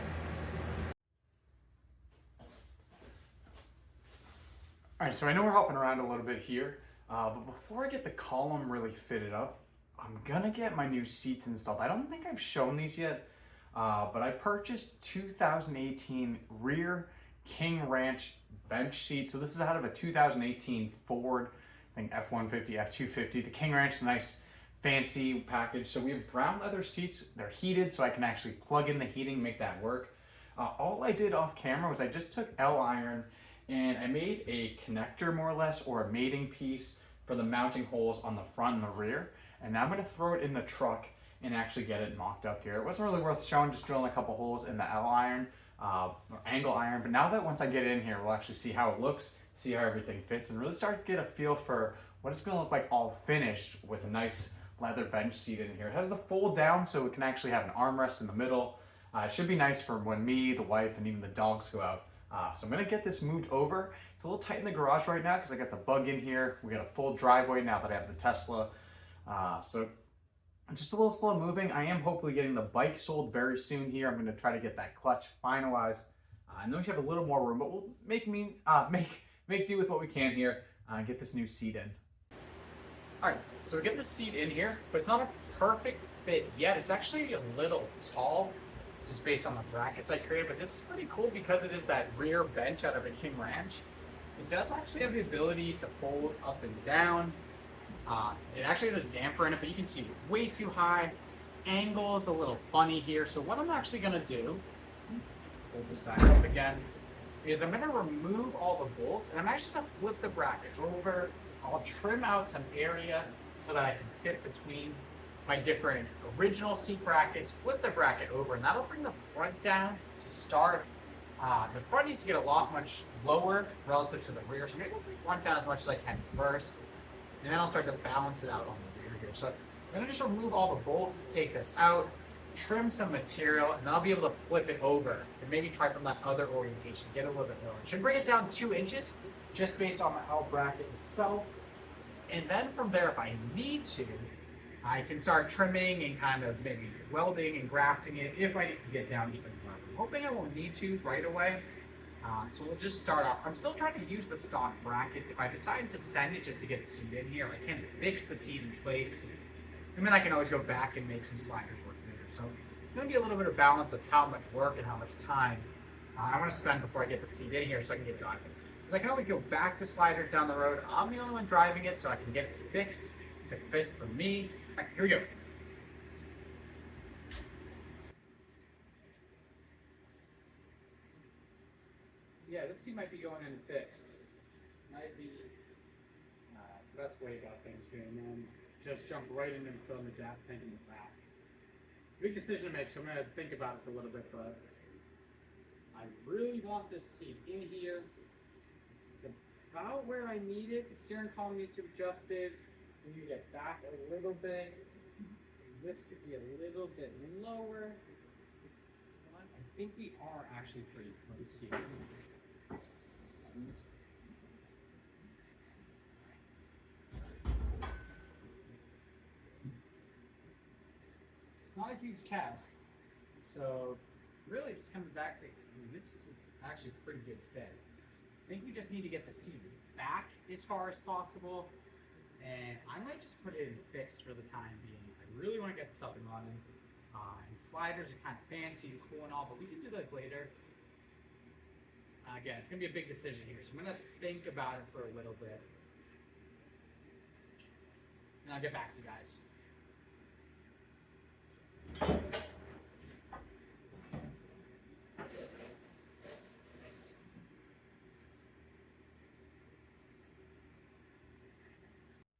All right, so I know we're hopping around a little bit here, but before I get the column really fitted up, I'm gonna get my new seats installed. I don't think I've shown these yet, but I purchased 2018 rear King Ranch bench seats. So this is out of a 2018 Ford, I think F150, F250. The King Ranch, nice fancy package. So we have brown leather seats. They're heated, so I can actually plug in the heating, make that work. All I did off camera was I just took L-iron and I made a connector more or less, or a mating piece for the mounting holes on the front and the rear. And now I'm gonna throw it in the truck and actually get it mocked up here. It wasn't really worth showing, just drilling a couple holes in the L iron, or angle iron. But now that once I get in here, we'll actually see how it looks, see how everything fits, and really start to get a feel for what it's gonna look like all finished with a nice leather bench seat in here. It has the fold down so it can actually have an armrest in the middle. It should be nice for when me, the wife, and even the dogs go out. So I'm gonna get this moved over. It's a little tight in the garage right now because I got the bug in here. We got a full driveway now that I have the Tesla. So just a little slow moving. I am hopefully getting the bike sold very soon here. I'm gonna try to get that clutch finalized. I know we have a little more room, but we'll make do with what we can here and get this new seat in. All right, so we get the seat in here, but it's not a perfect fit yet. It's actually a little tall, just based on the brackets I created, but this is pretty cool because it is that rear bench out of a King Ranch. It does actually have the ability to fold up and down. It actually has a damper in it, but you can see way too high. Angle is a little funny here. So what I'm actually gonna do, fold this back up again, is I'm gonna remove all the bolts and I'm actually gonna flip the bracket over. I'll trim out some area so that I can fit between my different original seat brackets, flip the bracket over, and that'll bring the front down to start. The front needs to get a lot much lower relative to the rear, so I'm gonna go the front down as much as I can first, and then I'll start to balance it out on the rear here. So I'm gonna just remove all the bolts, take this out, trim some material, and I'll be able to flip it over and maybe try from that other orientation, get a little bit lower. It should bring it down 2 inches just based on the L bracket itself. And then from there, if I need to, I can start trimming and kind of maybe welding and grafting it if I need to get down even more. I'm hoping I won't need to right away. So we'll just start off. I'm still trying to use the stock brackets. If I decide to send it just to get the seat in here, I can fix the seat in place. And then I can always go back and make some sliders work later. So it's gonna be a little bit of balance of how much work and how much time I wanna spend before I get the seat in here so I can get driving. Because I can always go back to sliders down the road. I'm the only one driving it, so I can get it fixed to fit for me. All right, here we go. Yeah, this seat might be going in fixed. Might be the best way about things here. And then just jump right in and fill in the gas tank in the back. It's a big decision to make, so I'm going to think about it for a little bit, but I really want this seat in here. It's about where I need it. The steering column needs to be adjusted. We need to get back a little bit. This could be a little bit lower. I think we are actually pretty close here. It's not a huge cab, so really it just comes back to, this is actually a pretty good fit. I think we just need to get the seat back as far as possible, and I might just put it in fixed for the time being. I really want to get this up and running. And sliders are kind of fancy and cool and all, but we can do those later. Again, it's going to be a big decision here, so I'm going to think about it for a little bit. And I'll get back to you guys.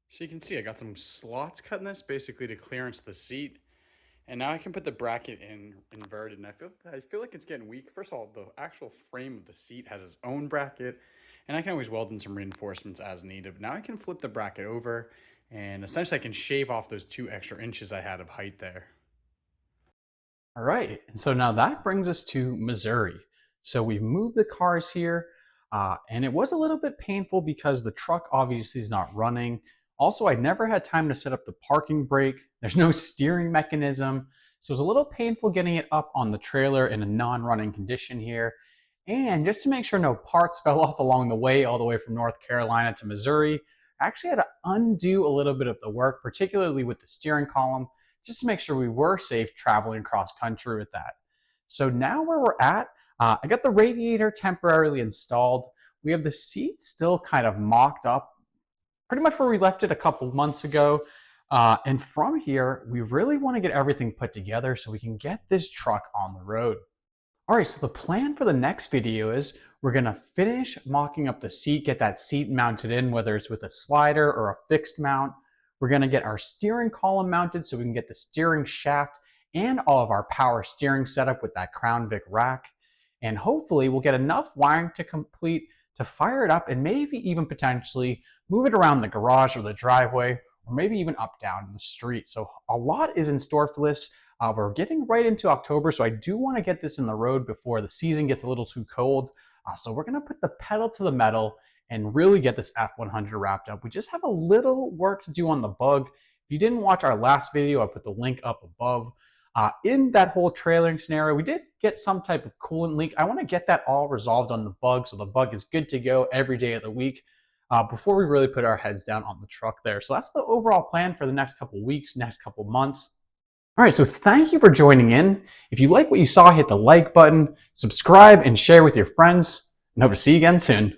So you can see I got some slots cut in this basically to clearance the seat. And now I can put the bracket in inverted, and I feel like it's getting weak. First of all, the actual frame of the seat has its own bracket, and I can always weld in some reinforcements as needed. But now I can flip the bracket over, and essentially I can shave off those 2 extra inches I had of height there. All right, and so now that brings us to Missouri. So we've moved the cars here, and it was a little bit painful because the truck obviously is not running. Also, I never had time to set up the parking brake. There's no steering mechanism. So it was a little painful getting it up on the trailer in a non-running condition here. And just to make sure no parts fell off along the way, all the way from North Carolina to Missouri, I actually had to undo a little bit of the work, particularly with the steering column, just to make sure we were safe traveling cross country with that. So now where we're at, I got the radiator temporarily installed. We have the seat still kind of mocked up, pretty much where we left it a couple months ago. And from here, we really want to get everything put together so we can get this truck on the road. All right, so the plan for the next video is we're gonna finish mocking up the seat, get that seat mounted in, whether it's with a slider or a fixed mount. We're gonna get our steering column mounted so we can get the steering shaft and all of our power steering set up with that crown-vic rack. And hopefully we'll get enough wiring to complete to fire it up and maybe even potentially move it around the garage or the driveway, or maybe even up down the street. So a lot is in store for this. We're getting right into October, so I do want to get this in the road before the season gets a little too cold. So we're going to put the pedal to the metal and really get this F100 wrapped up. We just have a little work to do on the bug. If you didn't watch our last video, I put the link up above. In that whole trailering scenario, we did get some type of coolant leak. I want to get that all resolved on the bug so the bug is good to go every day of the week before we really put our heads down on the truck there. So that's the overall plan for the next couple weeks, next couple months. All right, so thank you for joining in. If you like what you saw, hit the like button, subscribe, and share with your friends, and hope to see you again soon.